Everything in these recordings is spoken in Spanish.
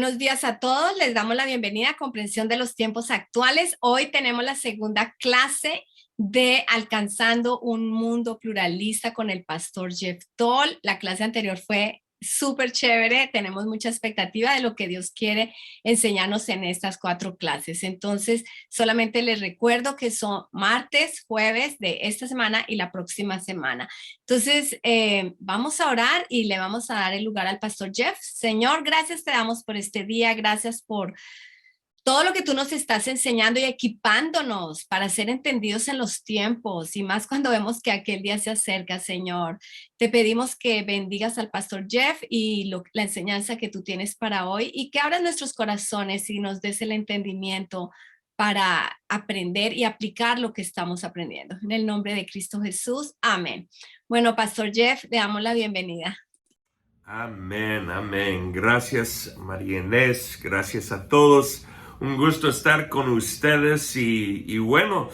Buenos días a todos, les damos la bienvenida a Comprensión de los Tiempos Actuales. Hoy tenemos la segunda clase de Alcanzando un Mundo Pluralista con el pastor Jeff Toll. La clase anterior fue súper chévere, tenemos mucha expectativa de lo que Dios quiere enseñarnos en estas 4 clases. Entonces, solamente les recuerdo que son martes, jueves de esta semana y la próxima semana. Entonces, vamos a orar y le vamos a dar el lugar al pastor Jeff. Señor, gracias te damos por este día, gracias por todo lo que tú nos estás enseñando y equipándonos para ser entendidos en los tiempos y más cuando vemos que aquel día se acerca, Señor. Te pedimos que bendigas al pastor Jeff y la enseñanza que tú tienes para hoy y que abras nuestros corazones y nos des el entendimiento para aprender y aplicar lo que estamos aprendiendo. En el nombre de Cristo Jesús, amén. Bueno, pastor Jeff, le damos la bienvenida. Amén, amén. Gracias, María Inés. Gracias a todos. Un gusto estar con ustedes y bueno,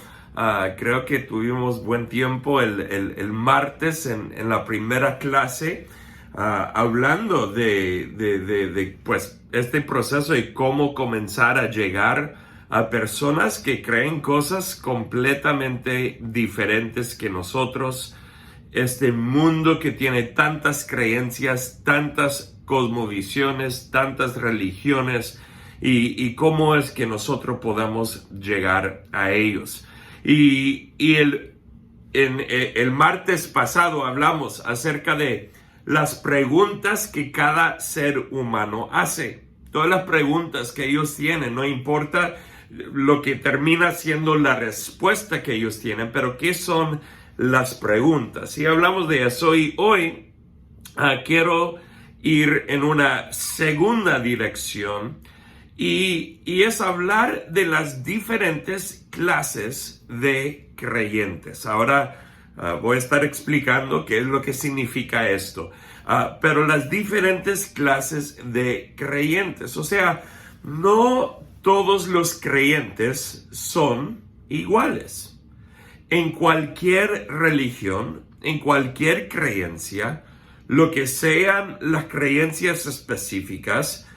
creo que tuvimos buen tiempo el martes en la primera clase hablando de pues este proceso y cómo comenzar a llegar a personas que creen cosas completamente diferentes que nosotros. Este mundo que tiene tantas creencias, tantas cosmovisiones, tantas religiones y cómo es que nosotros podamos llegar a ellos. El martes pasado hablamos acerca de las preguntas que cada ser humano hace. Todas las preguntas que ellos tienen, no importa lo que termina siendo la respuesta que ellos tienen, pero ¿qué son las preguntas? Y hablamos de eso y hoy quiero ir en una segunda dirección y es hablar de las diferentes clases de creyentes. Ahora voy a estar explicando qué es lo que significa esto, pero las diferentes clases de creyentes, o sea, no todos los creyentes son iguales. En cualquier religión, en cualquier creencia, lo que sean las creencias específicas,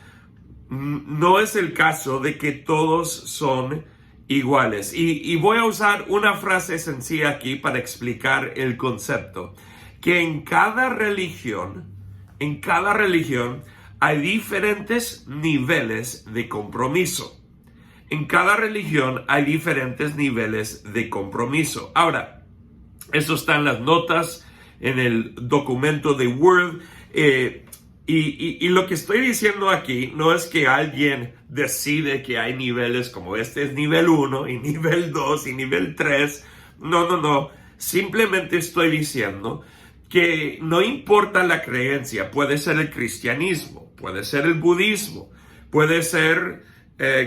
no es el caso de que todos son iguales. Y voy a usar una frase sencilla aquí para explicar el concepto. Que en cada religión hay diferentes niveles de compromiso. En cada religión hay diferentes niveles de compromiso. Ahora, eso está en las notas, en el documento de Word. Y lo que estoy diciendo aquí no es que alguien decide que hay niveles como este es nivel 1 y nivel 2 y nivel 3. No. Simplemente estoy diciendo que no importa la creencia. Puede ser el cristianismo, puede ser el budismo, puede ser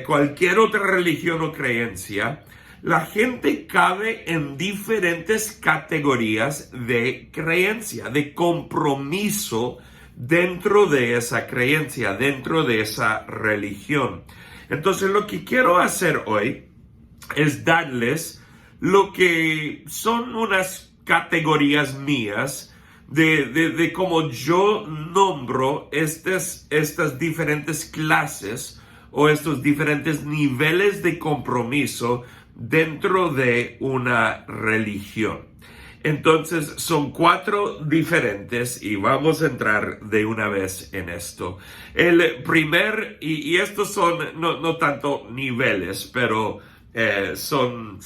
cualquier otra religión o creencia. La gente cabe en diferentes categorías de creencia, de compromiso dentro de esa creencia, dentro de esa religión. Entonces, lo que quiero hacer hoy es darles lo que son unas categorías mías de cómo yo nombro estas diferentes clases o estos diferentes niveles de compromiso dentro de una religión. Entonces son 4 diferentes y vamos a entrar de una vez en esto. El primer, y estos son no tanto niveles, pero son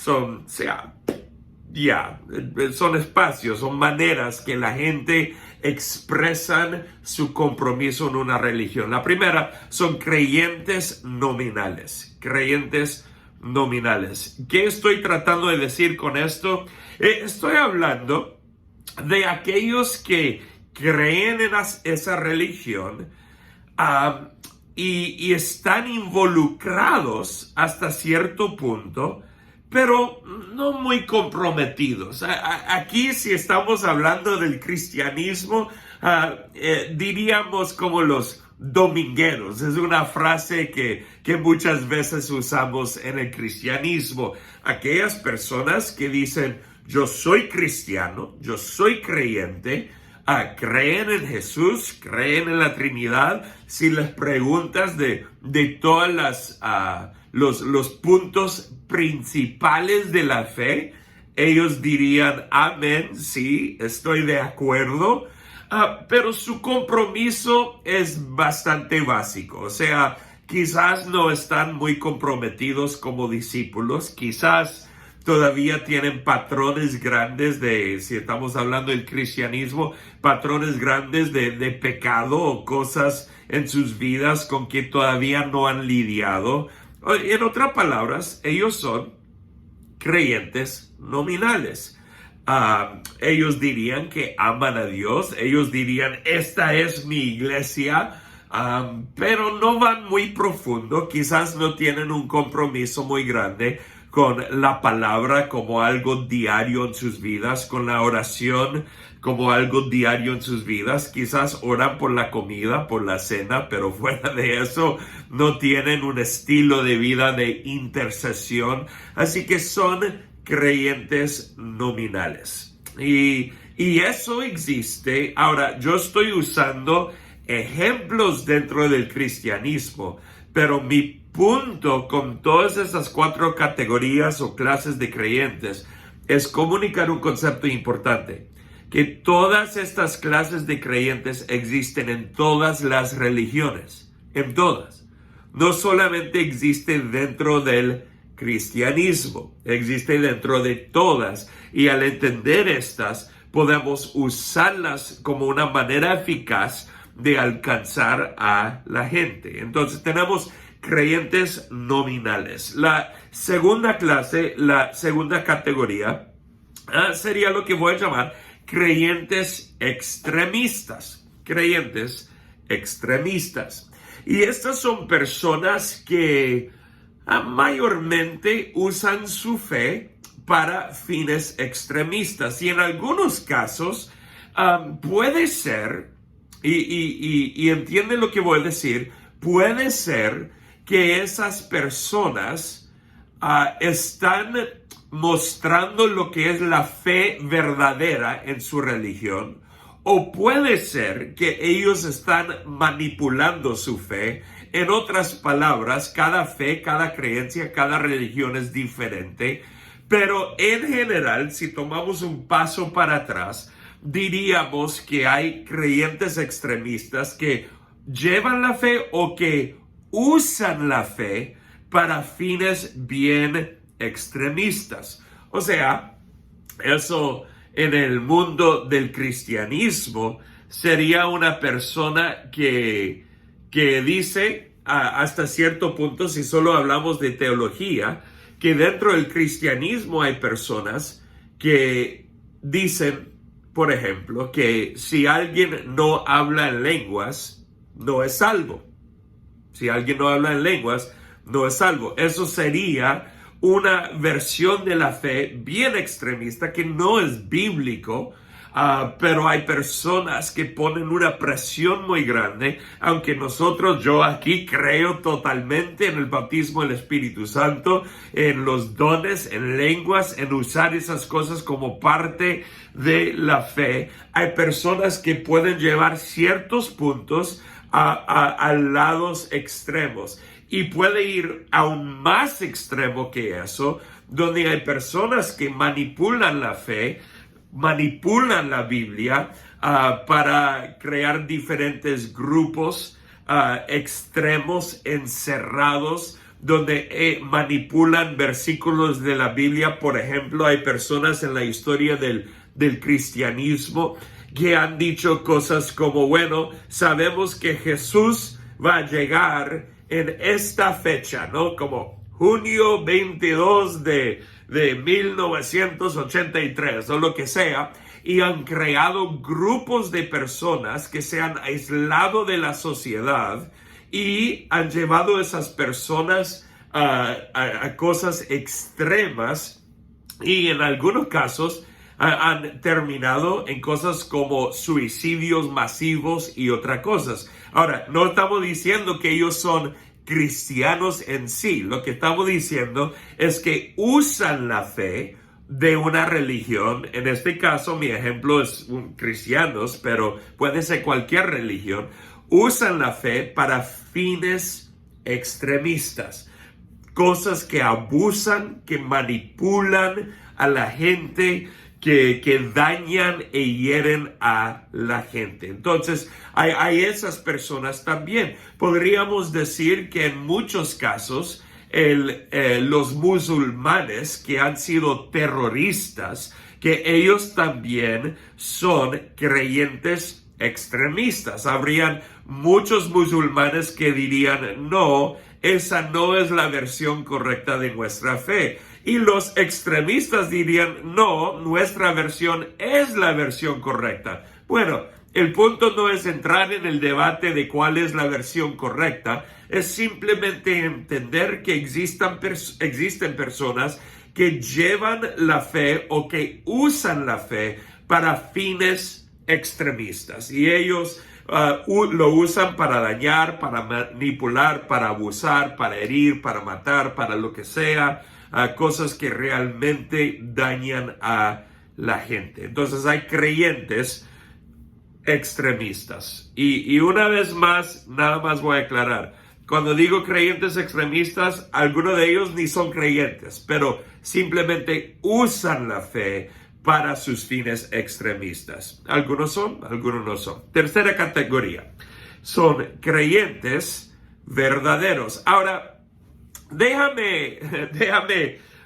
espacios, son maneras que la gente expresan su compromiso en una religión. La primera son creyentes nominales. Creyentes nominales. ¿Qué estoy tratando de decir con esto? Estoy hablando de aquellos que creen en esa religión y están involucrados hasta cierto punto, pero no muy comprometidos. Aquí, si estamos hablando del cristianismo, diríamos como los domingueros. Es una frase que muchas veces usamos en el cristianismo. Aquellas personas que dicen, yo soy cristiano, yo soy creyente, creen en Jesús, creen en la Trinidad. Si les preguntas de todas los puntos principales de la fe, ellos dirían, amén, sí, estoy de acuerdo. Pero su compromiso es bastante básico. O sea, quizás no están muy comprometidos como discípulos. Quizás todavía tienen patrones grandes si estamos hablando del cristianismo, patrones grandes de pecado o cosas en sus vidas con que todavía no han lidiado. En otras palabras, ellos son creyentes nominales. Ellos dirían que aman a Dios, ellos dirían, esta es mi iglesia, pero no van muy profundo, quizás no tienen un compromiso muy grande con la palabra como algo diario en sus vidas, con la oración como algo diario en sus vidas. Quizás oran por la comida, por la cena, pero fuera de eso no tienen un estilo de vida de intercesión. Así que son creyentes nominales. Y eso existe. Ahora, yo estoy usando ejemplos dentro del cristianismo, pero mi punto con todas esas 4 categorías o clases de creyentes es comunicar un concepto importante, que todas estas clases de creyentes existen en todas las religiones, en todas. No solamente existe dentro del cristianismo, existe dentro de todas, y al entender estas podemos usarlas como una manera eficaz de alcanzar a la gente. Entonces tenemos creyentes nominales. La segunda clase, la segunda categoría, sería lo que voy a llamar creyentes extremistas. Creyentes extremistas. Y estas son personas que mayormente usan su fe para fines extremistas. Y en algunos casos puede ser, y entienden lo que voy a decir, puede ser que esas personas están mostrando lo que es la fe verdadera en su religión, o puede ser que ellos están manipulando su fe. En otras palabras, cada fe, cada creencia, cada religión es diferente, pero en general, si tomamos un paso para atrás, diríamos que hay creyentes extremistas que llevan la fe o que usan la fe para fines bien extremistas. O sea, eso en el mundo del cristianismo sería una persona que dice hasta cierto punto, si solo hablamos de teología, que dentro del cristianismo hay personas que dicen, por ejemplo, que si alguien no habla en lenguas, no es salvo. Si alguien no habla en lenguas, no es salvo. Eso sería una versión de la fe bien extremista que no es bíblico, pero hay personas que ponen una presión muy grande, aunque yo aquí creo totalmente en el bautismo del Espíritu Santo, en los dones, en lenguas, en usar esas cosas como parte de la fe. Hay personas que pueden llevar ciertos puntos a lados extremos, y puede ir aún más extremo que eso, donde hay personas que manipulan la fe, manipulan la Biblia para crear diferentes grupos extremos, encerrados, donde manipulan versículos de la Biblia. Por ejemplo, hay personas en la historia del cristianismo que han dicho cosas como, bueno, sabemos que Jesús va a llegar en esta fecha, ¿no? Como junio 22 de 1983 o lo que sea, y han creado grupos de personas que se han aislado de la sociedad y han llevado a esas personas a cosas extremas, y en algunos casos han terminado en cosas como suicidios masivos y otras cosas. Ahora, no estamos diciendo que ellos son cristianos en sí. Lo que estamos diciendo es que usan la fe de una religión. En este caso, mi ejemplo es cristianos, pero puede ser cualquier religión. Usan la fe para fines extremistas. Cosas que abusan, que manipulan a la gente, que dañan e hieren a la gente. Entonces, hay esas personas también. Podríamos decir que en muchos casos, los musulmanes que han sido terroristas, que ellos también son creyentes extremistas. Habrían muchos musulmanes que dirían, no, esa no es la versión correcta de nuestra fe. Y los extremistas dirían, no, nuestra versión es la versión correcta. Bueno, el punto no es entrar en el debate de cuál es la versión correcta, es simplemente entender que existen personas que llevan la fe o que usan la fe para fines extremistas. Y ellos lo usan para dañar, para manipular, para abusar, para herir, para matar, para lo que sea. Cosas que realmente dañan a la gente. Entonces hay creyentes extremistas. Y una vez más, nada más voy a aclarar. Cuando digo creyentes extremistas, algunos de ellos ni son creyentes, pero simplemente usan la fe para sus fines extremistas. Algunos son, algunos no son. Tercera categoría, son creyentes verdaderos. Ahora, déjame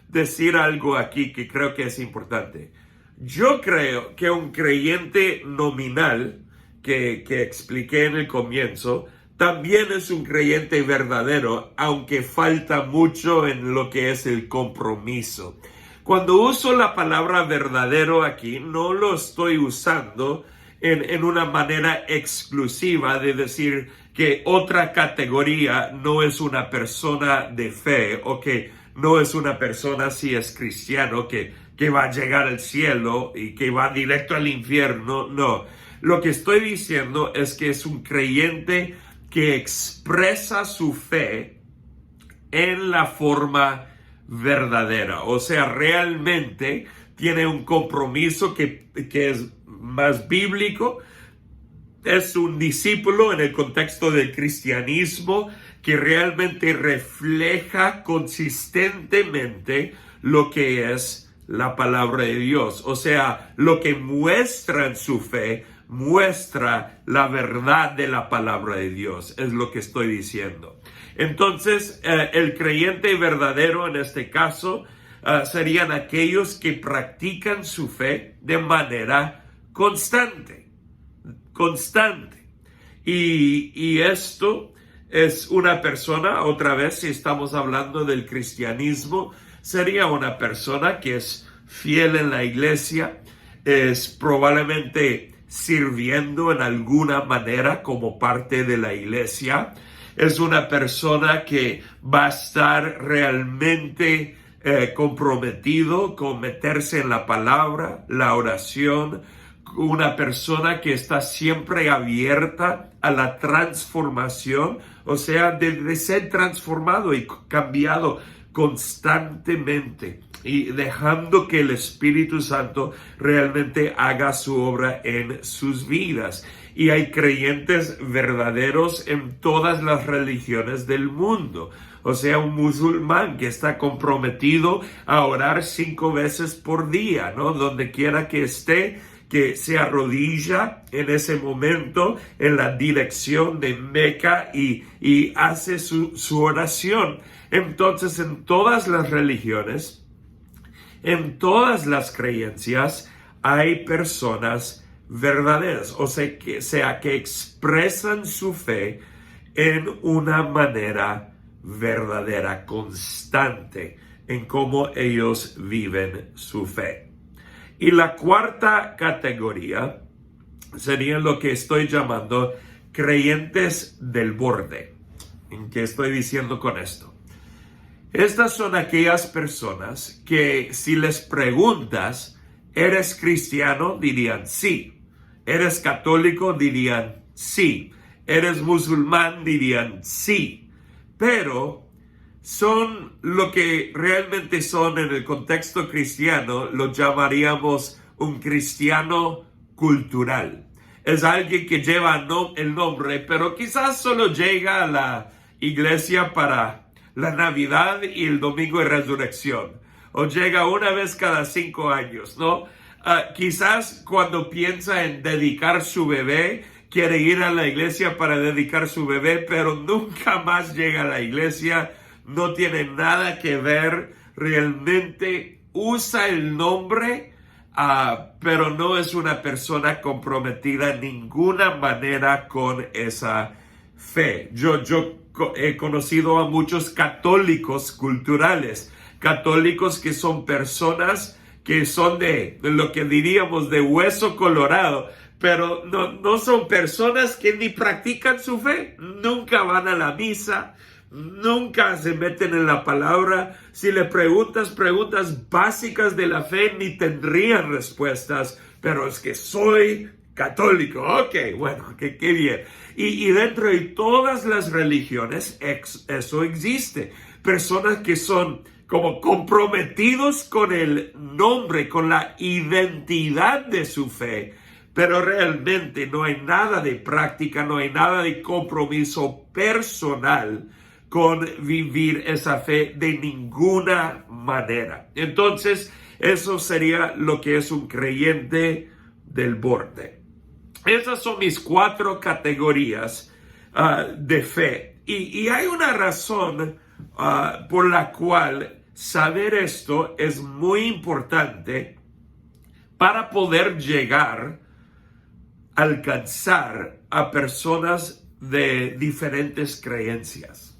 decir algo aquí que creo que es importante. Yo creo que un creyente nominal, que expliqué en el comienzo, también es un creyente verdadero, aunque falta mucho en lo que es el compromiso. Cuando uso la palabra verdadero aquí, no lo estoy usando en una manera exclusiva de decir que otra categoría no es una persona de fe o que no es una persona si es cristiano que va a llegar al cielo y que va directo al infierno. No, lo que estoy diciendo es que es un creyente que expresa su fe en la forma verdadera. O sea, realmente tiene un compromiso que es más bíblico. Es un discípulo en el contexto del cristianismo que realmente refleja consistentemente lo que es la palabra de Dios. O sea, lo que muestra en su fe, muestra la verdad de la palabra de Dios, es lo que estoy diciendo. Entonces, el creyente verdadero en este caso serían aquellos que practican su fe de manera constante. Y esto es una persona, otra vez, si estamos hablando del cristianismo, sería una persona que es fiel en la iglesia, es probablemente sirviendo en alguna manera como parte de la iglesia, es una persona que va a estar realmente comprometido con meterse en la palabra, la oración, una persona que está siempre abierta a la transformación, o sea, de ser transformado y cambiado constantemente y dejando que el Espíritu Santo realmente haga su obra en sus vidas. Y hay creyentes verdaderos en todas las religiones del mundo. O sea, un musulmán que está comprometido a orar 5 veces por día, ¿no? Donde quiera que esté, que se arrodilla en ese momento en la dirección de Meca y hace su oración. Entonces, en todas las religiones, en todas las creencias, hay personas verdaderas, o sea, que expresan su fe en una manera verdadera, constante, en cómo ellos viven su fe. Y la cuarta categoría serían lo que estoy llamando creyentes del borde. ¿En qué estoy diciendo con esto? Estas son aquellas personas que si les preguntas, ¿eres cristiano? Dirían sí. ¿Eres católico? Dirían sí. ¿Eres musulmán? Dirían sí. Pero son lo que realmente son en el contexto cristiano, lo llamaríamos un cristiano cultural. Es alguien que lleva el nombre, pero quizás solo llega a la iglesia para la Navidad y el domingo de resurrección, o llega una vez cada 5 años, ¿no? Quizás cuando piensa en dedicar su bebé, quiere ir a la iglesia para dedicar su bebé, pero nunca más llega a la iglesia, no tiene nada que ver, realmente usa el nombre, pero no es una persona comprometida en ninguna manera con esa fe. Yo he conocido a muchos católicos culturales, católicos que son personas que son de lo que diríamos de hueso colorado, pero no son personas que ni practican su fe, nunca van a la misa, nunca se meten en la palabra. Si le preguntas preguntas básicas de la fe, ni tendrían respuestas, pero es que soy católico. Ok, bueno, qué bien. Y dentro de todas las religiones eso existe. Personas que son como comprometidos con el nombre, con la identidad de su fe, pero realmente no hay nada de práctica, no hay nada de compromiso personal con vivir esa fe de ninguna manera. Entonces, eso sería lo que es un creyente del borde. Esas son mis 4 categorías de fe. Y hay una razón por la cual saber esto es muy importante para poder llegar a alcanzar a personas de diferentes creencias.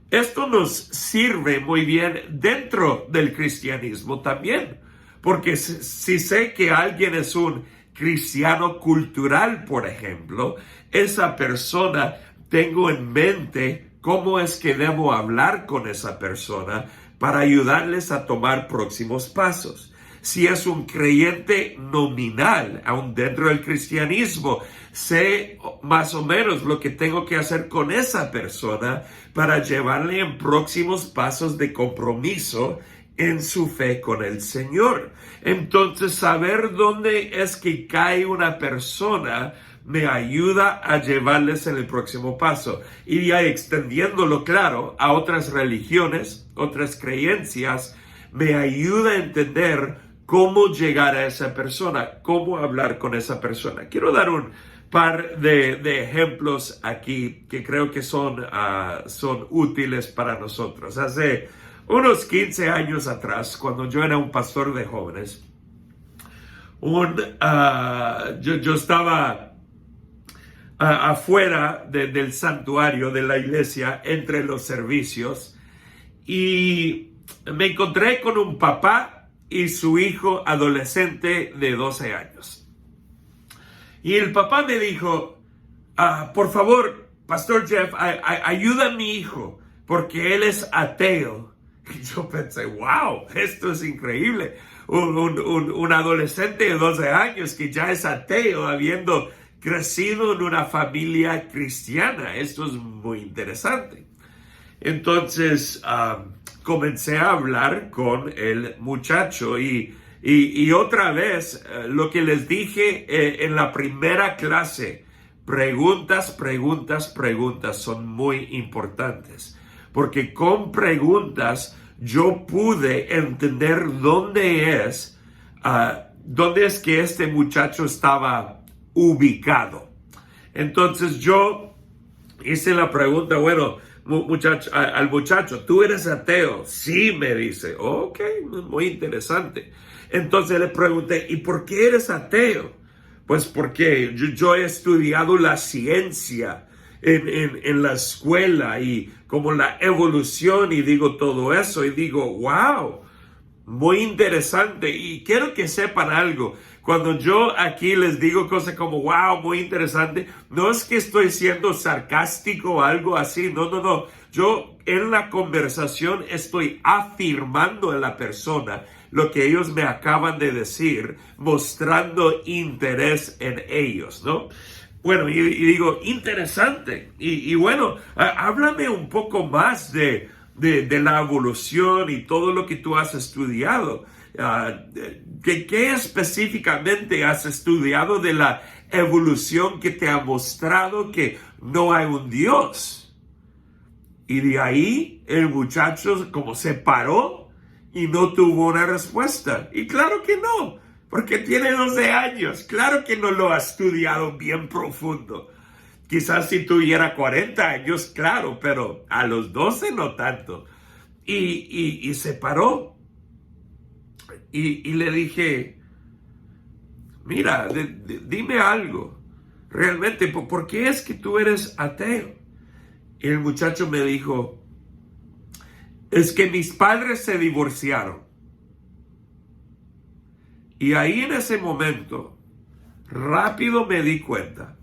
Esto nos sirve muy bien dentro del cristianismo también, porque si sé que alguien es un cristiano cultural, por ejemplo, esa persona, tengo en mente cómo es que debo hablar con esa persona para ayudarles a tomar próximos pasos. Si es un creyente nominal, aún dentro del cristianismo, sé más o menos lo que tengo que hacer con esa persona para llevarle en próximos pasos de compromiso en su fe con el Señor. Entonces, saber dónde es que cae una persona me ayuda a llevarles en el próximo paso. Y ya extendiéndolo, claro, a otras religiones, otras creencias, me ayuda a entender cómo llegar a esa persona, cómo hablar con esa persona. Quiero dar un par de ejemplos aquí que creo que son útiles para nosotros. Hace unos 15 años atrás, cuando yo era un pastor de jóvenes, yo estaba afuera del santuario de la iglesia entre los servicios y me encontré con un papá y su hijo adolescente de 12 años. Y el papá me dijo, por favor, Pastor Jeff, ayuda a mi hijo porque él es ateo. Y yo pensé, wow, esto es increíble. Un adolescente de 12 años que ya es ateo, habiendo crecido en una familia cristiana. Esto es muy interesante. Entonces, comencé a hablar con el muchacho y otra vez, lo que les dije en la primera clase, preguntas son muy importantes. Porque con preguntas yo pude entender dónde es que este muchacho estaba ubicado. Entonces yo hice la pregunta, bueno, al muchacho, ¿tú eres ateo? Sí, me dice. Ok, muy interesante. Entonces le pregunté, ¿y por qué eres ateo? Pues porque yo he estudiado la ciencia en la escuela y como la evolución y digo todo eso y digo, wow, muy interesante. Y quiero que sepan algo. Cuando yo aquí les digo cosas como, wow, muy interesante, no es que estoy siendo sarcástico o algo así, no. Yo en la conversación estoy afirmando en la persona lo que ellos me acaban de decir, mostrando interés en ellos, ¿no? Bueno, y digo, interesante. Y bueno, háblame un poco más de de la evolución y todo lo que tú has estudiado. ¿Qué específicamente has estudiado de la evolución que te ha mostrado que no hay un Dios? Y de ahí el muchacho como se paró y no tuvo una respuesta. Y claro que no, porque tiene 12 años. Claro que no lo ha estudiado bien profundo. Quizás si tuviera 40 años, claro, pero a los 12 no tanto. Y se paró. Y le dije, mira, dime algo. Realmente, ¿por qué es que tú eres ateo? Y el muchacho me dijo, es que mis padres se divorciaron. Y ahí en ese momento, rápido me di cuenta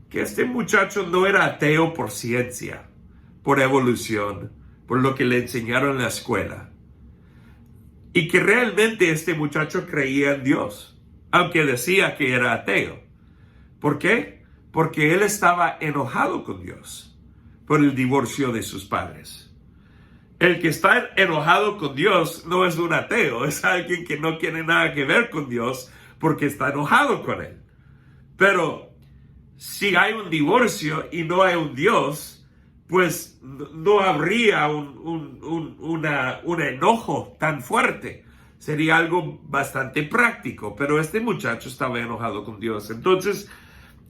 que este muchacho no era ateo por ciencia, por evolución, por lo que le enseñaron en la escuela. Y que realmente este muchacho creía en Dios, aunque decía que era ateo. ¿Por qué? Porque él estaba enojado con Dios por el divorcio de sus padres. El que está enojado con Dios no es un ateo, es alguien que no tiene nada que ver con Dios porque está enojado con él. Pero si hay un divorcio y no hay un Dios, pues no habría un enojo tan fuerte. Sería algo bastante práctico, pero este muchacho estaba enojado con Dios. Entonces,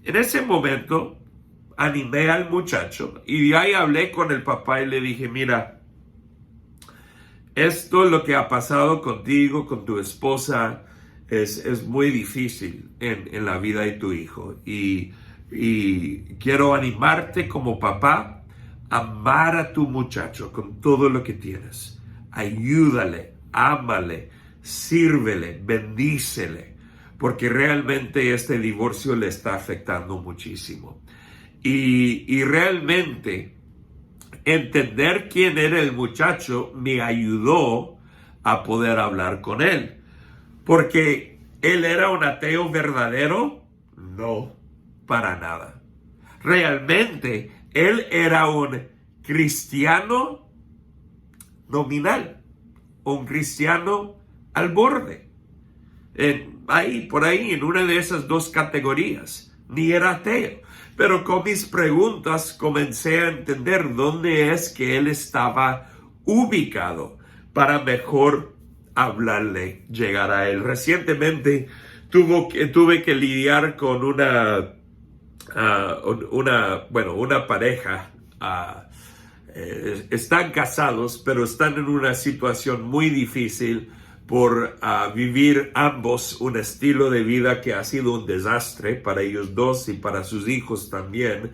en ese momento, animé al muchacho y de ahí hablé con el papá y le dije, mira, esto es lo que ha pasado contigo, con tu esposa, es muy difícil en la vida de tu hijo. Y quiero animarte como papá a amar a tu muchacho con todo lo que tienes. Ayúdale, ámale, sírvele, bendícele, porque realmente este divorcio le está afectando muchísimo. Y realmente entender quién era el muchacho me ayudó a poder hablar con él. Porque él era un ateo verdadero, no, para nada. Realmente él era un cristiano nominal, un cristiano al borde. Por ahí, en una de esas dos categorías, ni era ateo. Pero con mis preguntas comencé a entender dónde es que él estaba ubicado para mejor hablarle, llegar a él. Recientemente tuve que lidiar con una pareja. Están casados, pero están en una situación muy difícil por vivir ambos un estilo de vida que ha sido un desastre para ellos dos y para sus hijos también.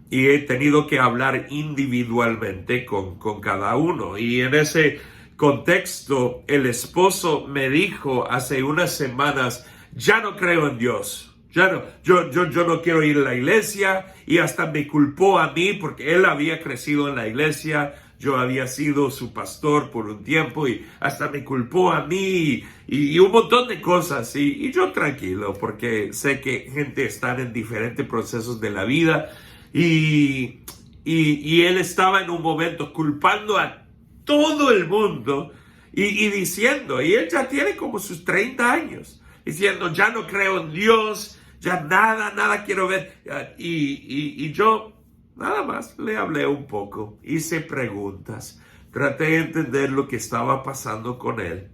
Y he tenido que hablar individualmente con cada uno. Y en ese contexto, el esposo me dijo hace unas semanas, ya no creo en Dios. Yo no quiero ir a la iglesia, y hasta me culpó a mí porque él había crecido en la iglesia. Yo había sido su pastor por un tiempo y hasta me culpó a mí y un montón de cosas. Y yo tranquilo, porque sé que gente está en diferentes procesos de la vida y él estaba en un momento culpando a todo el mundo y diciendo, y él ya tiene como sus 30 años, diciendo, ya no creo en Dios, ya nada quiero ver. Y yo nada más le hablé un poco, hice preguntas, traté de entender lo que estaba pasando con él,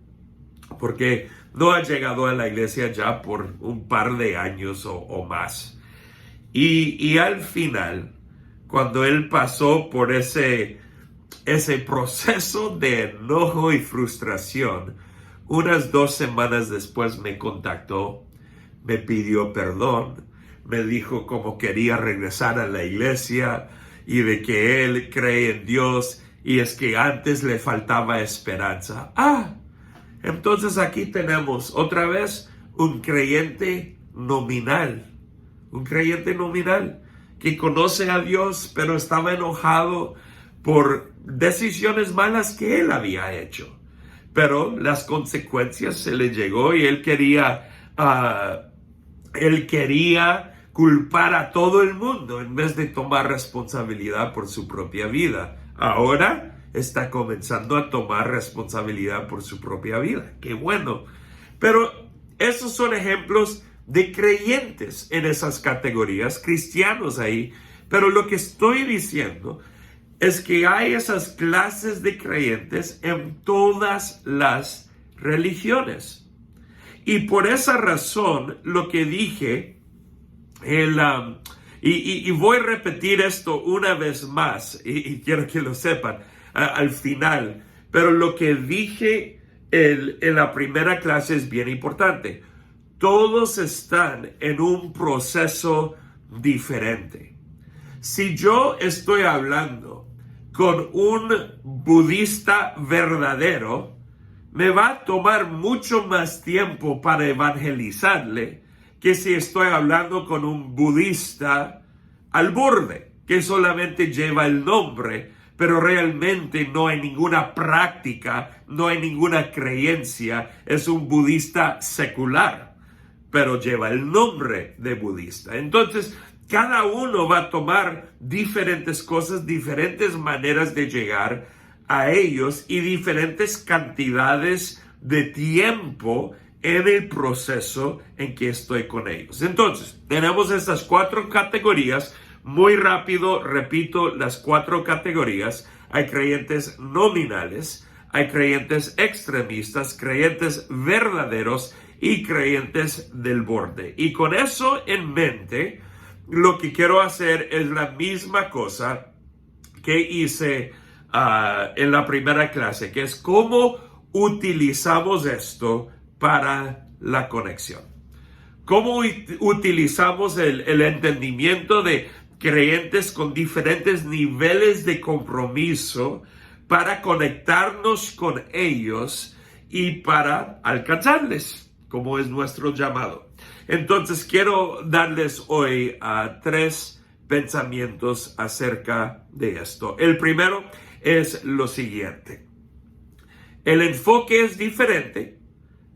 porque no ha llegado a la iglesia ya por un par de años o más. Y al final, cuando él pasó por ese proceso de enojo y frustración, unas 2 semanas después me contactó, me pidió perdón, me dijo cómo quería regresar a la iglesia y de que él cree en Dios y es que antes le faltaba esperanza. Entonces aquí tenemos otra vez un creyente nominal que conoce a Dios pero estaba enojado por decisiones malas que él había hecho. Pero las consecuencias se le llegó y él quería culpar a todo el mundo en vez de tomar responsabilidad por su propia vida. Ahora está comenzando a tomar responsabilidad por su propia vida. ¡Qué bueno! Pero esos son ejemplos de creyentes en esas categorías, cristianos ahí. Pero lo que estoy diciendo es que hay esas clases de creyentes en todas las religiones. Y por esa razón, lo que dije, y voy a repetir esto una vez más, y quiero que lo sepan al final, pero lo que dije en la primera clase es bien importante. Todos están en un proceso diferente. Si yo estoy hablando con un budista verdadero, me va a tomar mucho más tiempo para evangelizarle que si estoy hablando con un budista al borde, que solamente lleva el nombre, pero realmente no hay ninguna práctica, no hay ninguna creencia, es un budista secular, pero lleva el nombre de budista. Entonces, cada uno va a tomar diferentes cosas, diferentes maneras de llegar a ellos y diferentes cantidades de tiempo en el proceso en que estoy con ellos. Entonces, tenemos estas 4 categorías. Muy rápido, repito las 4 categorías. Hay creyentes nominales, hay creyentes extremistas, creyentes verdaderos y creyentes del borde. Y con eso en mente, lo que quiero hacer es la misma cosa que hice en la primera clase, que es cómo utilizamos esto para la conexión. Cómo utilizamos el entendimiento de creyentes con diferentes niveles de compromiso para conectarnos con ellos y para alcanzarles, como es nuestro llamado. Entonces quiero darles hoy 3 pensamientos acerca de esto. El primero es lo siguiente. El enfoque es diferente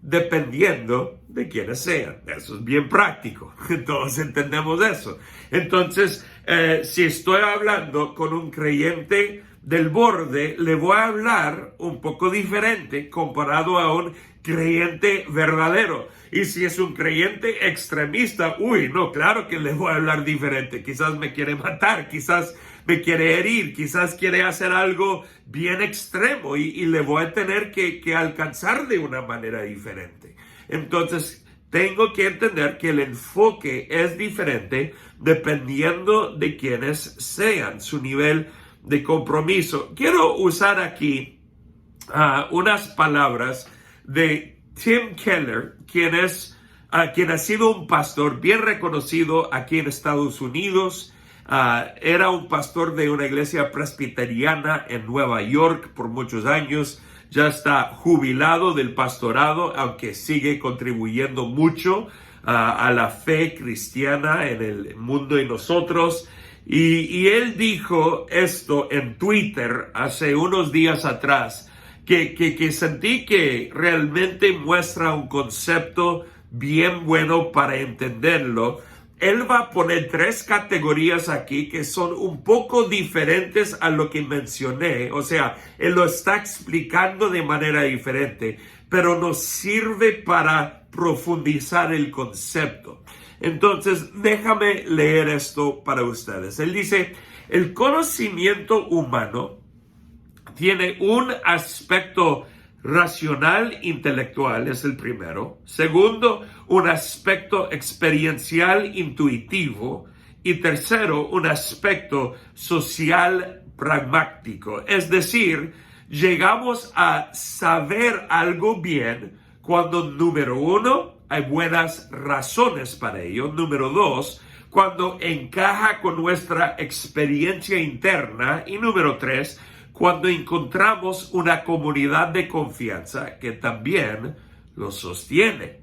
dependiendo de quiénes sean. Eso es bien práctico. Todos entendemos eso. Entonces, si estoy hablando con un creyente del borde, le voy a hablar un poco diferente comparado a un creyente verdadero. Y si es un creyente extremista, no, claro que le voy a hablar diferente. Quizás me quiere matar, quizás me quiere herir, quizás quiere hacer algo bien extremo y le voy a tener que alcanzar de una manera diferente. Entonces, tengo que entender que el enfoque es diferente dependiendo de quienes sean, su nivel de compromiso. Quiero usar aquí unas palabras de Tim Keller, quien ha sido un pastor bien reconocido aquí en Estados Unidos. Era un pastor de una iglesia presbiteriana en Nueva York por muchos años. Ya está jubilado del pastorado, aunque sigue contribuyendo mucho a la fe cristiana en el mundo y nosotros. Y él dijo esto en Twitter hace unos días atrás, que sentí que realmente muestra un concepto bien bueno para entenderlo. Él va a poner 3 categorías aquí que son un poco diferentes a lo que mencioné. O sea, él lo está explicando de manera diferente, pero nos sirve para profundizar el concepto. Entonces, déjame leer esto para ustedes. Él dice, el conocimiento humano tiene un aspecto racional, intelectual, es el primero. Segundo, un aspecto experiencial, intuitivo. Y tercero, un aspecto social, pragmático. Es decir, llegamos a saber algo bien cuando, número 1, hay buenas razones para ello. Número 2, cuando encaja con nuestra experiencia interna. Y número 3, cuando encontramos una comunidad de confianza que también lo sostiene.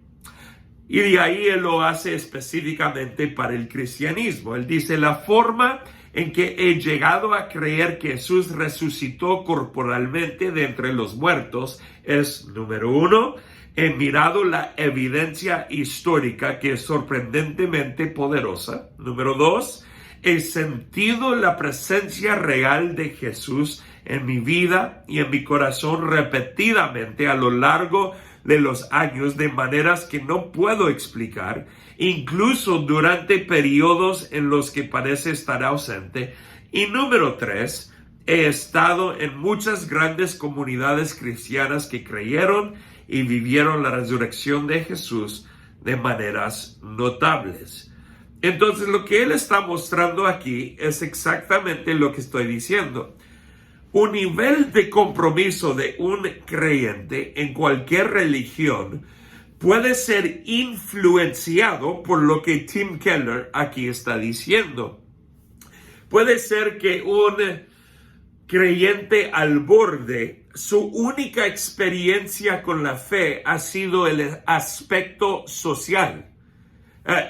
Y de ahí él lo hace específicamente para el cristianismo. Él dice, la forma en que he llegado a creer que Jesús resucitó corporalmente de entre los muertos es, número 1, he mirado la evidencia histórica que es sorprendentemente poderosa. Número 2, he sentido la presencia real de Jesús en mi vida y en mi corazón repetidamente a lo largo de los años de maneras que no puedo explicar, incluso durante periodos en los que parece estar ausente. Y número 3, he estado en muchas grandes comunidades cristianas que creyeron y vivieron la resurrección de Jesús de maneras notables. Entonces, lo que él está mostrando aquí es exactamente lo que estoy diciendo. Un nivel de compromiso de un creyente en cualquier religión puede ser influenciado por lo que Tim Keller aquí está diciendo. Puede ser que un creyente al borde, su única experiencia con la fe ha sido el aspecto social.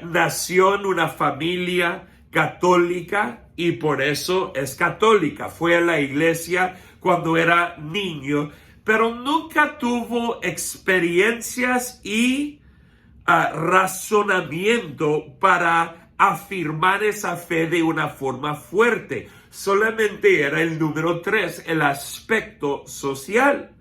Nació en una familia católica y por eso es católica. Fue a la iglesia cuando era niño, pero nunca tuvo experiencias y razonamiento para afirmar esa fe de una forma fuerte. Solamente era el número 3, el aspecto social.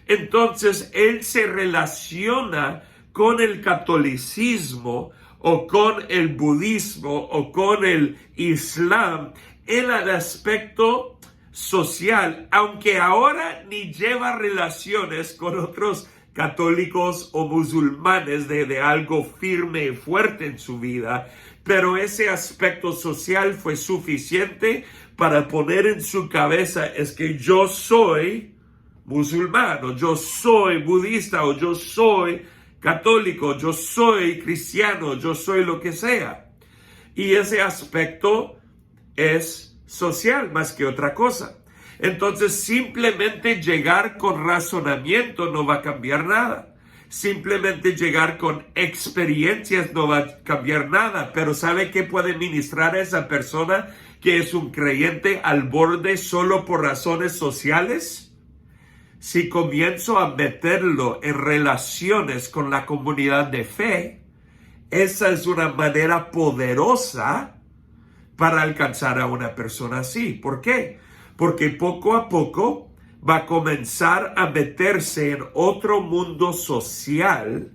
Entonces, él se relaciona con el catolicismo o con el budismo o con el islam en el aspecto social, aunque ahora ni lleva relaciones con otros católicos o musulmanes de algo firme y fuerte en su vida, pero ese aspecto social fue suficiente para poner en su cabeza es que yo soy musulmán, o yo soy budista, o yo soy católico, yo soy cristiano, yo soy lo que sea. Y ese aspecto es social más que otra cosa. Entonces, simplemente llegar con razonamiento no va a cambiar nada. Simplemente llegar con experiencias no va a cambiar nada. Pero ¿sabe qué puede ministrar a esa persona que es un creyente al borde solo por razones sociales? Si comienzo a meterlo en relaciones con la comunidad de fe, esa es una manera poderosa para alcanzar a una persona así. ¿Por qué? Porque poco a poco va a comenzar a meterse en otro mundo social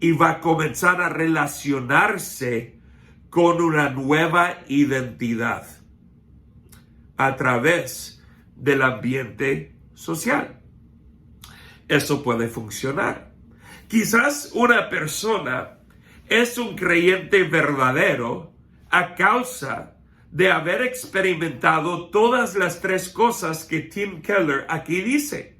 y va a comenzar a relacionarse con una nueva identidad a través del ambiente social. Eso puede funcionar. Quizás una persona es un creyente verdadero a causa de haber experimentado todas las 3 cosas que Tim Keller aquí dice.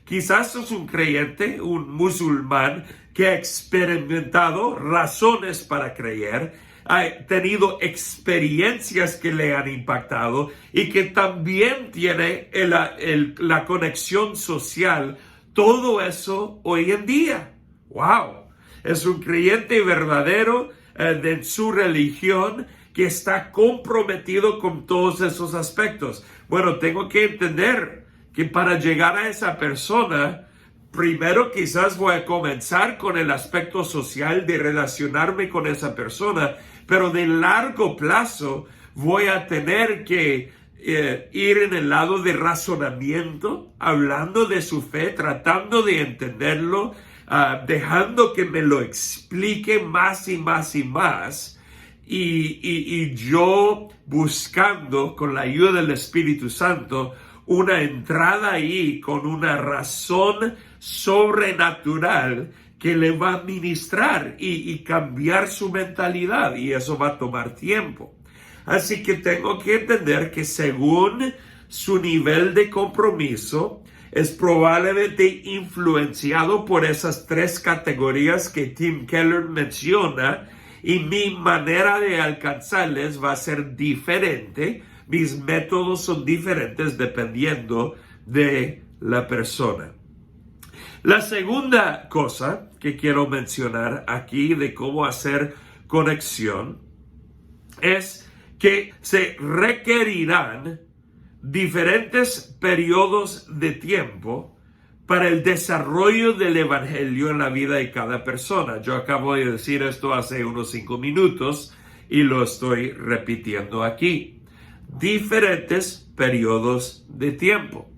Quizás es un creyente, un musulmán que ha experimentado razones para creer, ha tenido experiencias que le han impactado y que también tiene la conexión social. Todo eso hoy en día. ¡Wow! Es un creyente verdadero de su religión que está comprometido con todos esos aspectos. Bueno, tengo que entender que para llegar a esa persona, primero quizás voy a comenzar con el aspecto social de relacionarme con esa persona, pero de largo plazo voy a tener que ir en el lado de razonamiento, hablando de su fe, tratando de entenderlo, dejando que me lo explique más y más y más, y yo buscando con la ayuda del Espíritu Santo una entrada ahí con una razón sobrenatural que le va a ministrar y cambiar su mentalidad, y eso va a tomar tiempo. Así que tengo que entender que según su nivel de compromiso es probablemente influenciado por esas 3 categorías que Tim Keller menciona, y mi manera de alcanzarles va a ser diferente. Mis métodos son diferentes dependiendo de la persona. La segunda cosa que quiero mencionar aquí de cómo hacer conexión es que se requerirán diferentes periodos de tiempo para el desarrollo del evangelio en la vida de cada persona. Yo acabo de decir esto hace unos 5 minutos y lo estoy repitiendo aquí. Diferentes periodos de tiempo.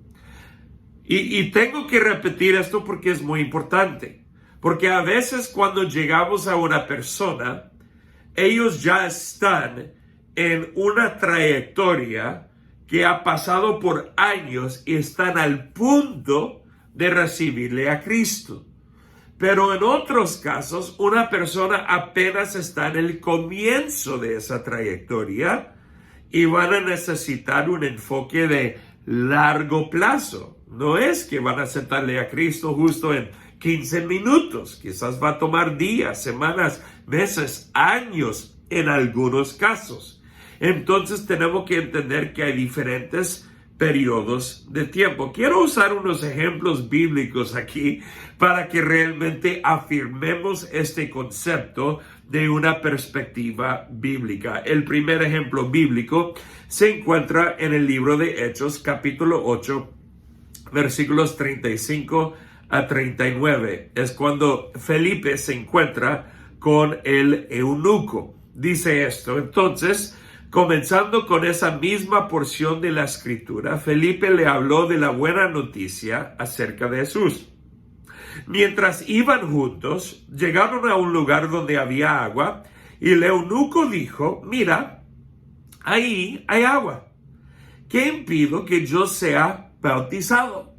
Y tengo que repetir esto porque es muy importante. Porque a veces cuando llegamos a una persona, ellos ya están en una trayectoria que ha pasado por años y están al punto de recibirle a Cristo. Pero en otros casos, una persona apenas está en el comienzo de esa trayectoria y van a necesitar un enfoque de largo plazo. No es que van a aceptarle a Cristo justo en 15 minutos. Quizás va a tomar días, semanas, meses, años en algunos casos. Entonces tenemos que entender que hay diferentes periodos de tiempo. Quiero usar unos ejemplos bíblicos aquí para que realmente afirmemos este concepto de una perspectiva bíblica. El primer ejemplo bíblico se encuentra en el libro de Hechos, capítulo 8, versículos 35 a 39. Es cuando Felipe se encuentra con el eunuco. Dice esto: entonces, comenzando con esa misma porción de la escritura, Felipe le habló de la buena noticia acerca de Jesús. Mientras iban juntos, llegaron a un lugar donde había agua, y el eunuco dijo: mira, ahí hay agua. ¿Qué impido que yo sea bautizado?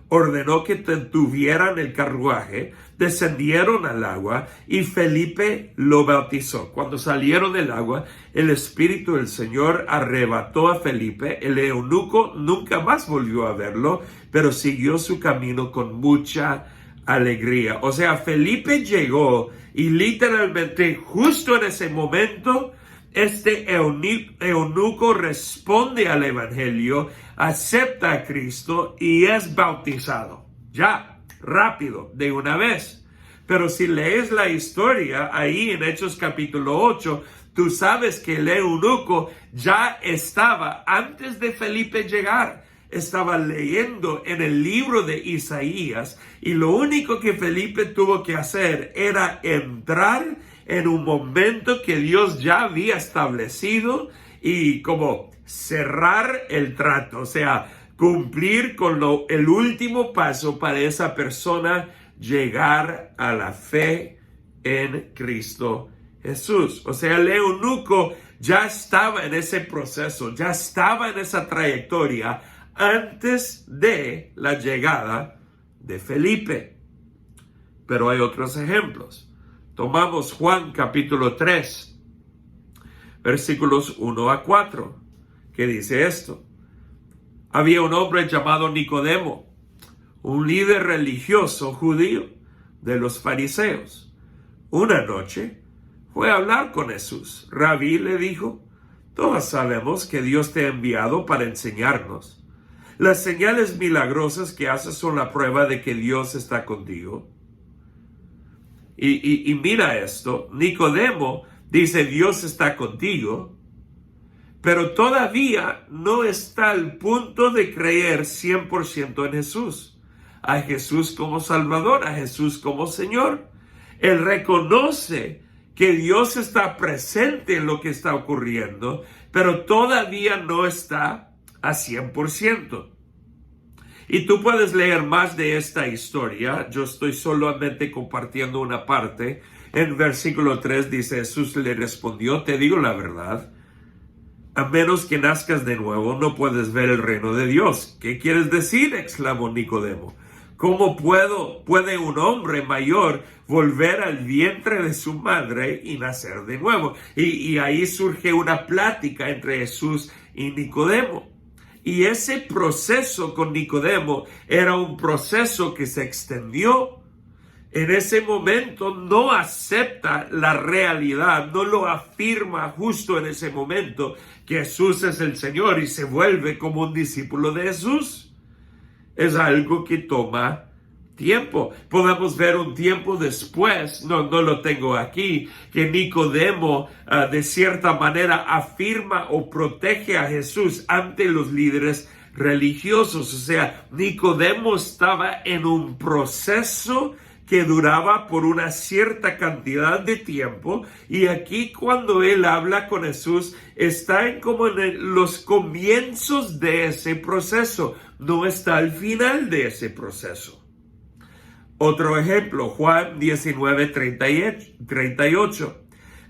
Ordenó que detuvieran el carruaje, descendieron al agua y Felipe lo bautizó. Cuando salieron del agua, el Espíritu del Señor arrebató a Felipe. El eunuco nunca más volvió a verlo, pero siguió su camino con mucha alegría. O sea, Felipe llegó y literalmente justo en ese momento, este eunuco responde al evangelio, acepta a Cristo y es bautizado. Ya, rápido, de una vez. Pero si lees la historia ahí en Hechos capítulo 8, tú sabes que el eunuco ya estaba, antes de Felipe llegar, estaba leyendo en el libro de Isaías, y lo único que Felipe tuvo que hacer era entrar en un momento que Dios ya había establecido y como cerrar el trato, o sea, cumplir con el último paso para esa persona llegar a la fe en Cristo Jesús. O sea, el eunuco ya estaba en ese proceso, ya estaba en esa trayectoria antes de la llegada de Felipe. Pero hay otros ejemplos. Tomamos Juan capítulo 3, versículos 1 a 4, que dice esto: había un hombre llamado Nicodemo, un líder religioso judío de los fariseos. Una noche fue a hablar con Jesús. Rabí, le dijo, todos sabemos que Dios te ha enviado para enseñarnos. Las señales milagrosas que haces son la prueba de que Dios está contigo. Y mira esto, Nicodemo dice Dios está contigo, pero todavía no está al punto de creer 100% en Jesús. A Jesús como Salvador, a Jesús como Señor. Él reconoce que Dios está presente en lo que está ocurriendo, pero todavía no está a 100%. Y tú puedes leer más de esta historia. Yo estoy solamente compartiendo una parte. En versículo 3 dice, Jesús le respondió, te digo la verdad, a menos que nazcas de nuevo, no puedes ver el reino de Dios. ¿Qué quieres decir?, exclamó Nicodemo. ¿Cómo puede un hombre mayor volver al vientre de su madre y nacer de nuevo? Y ahí surge una plática entre Jesús y Nicodemo. Y ese proceso con Nicodemo era un proceso que se extendió. En ese momento no acepta la realidad, no lo afirma justo en ese momento que Jesús es el Señor y se vuelve como un discípulo de Jesús. Es algo que toma tiempo. Podemos ver un tiempo después, no lo tengo aquí, que Nicodemo de cierta manera afirma o protege a Jesús ante los líderes religiosos. O sea, Nicodemo estaba en un proceso que duraba por una cierta cantidad de tiempo. Y aquí cuando él habla con Jesús, está como en los comienzos de ese proceso, no está al final de ese proceso. Otro ejemplo, Juan 19:38.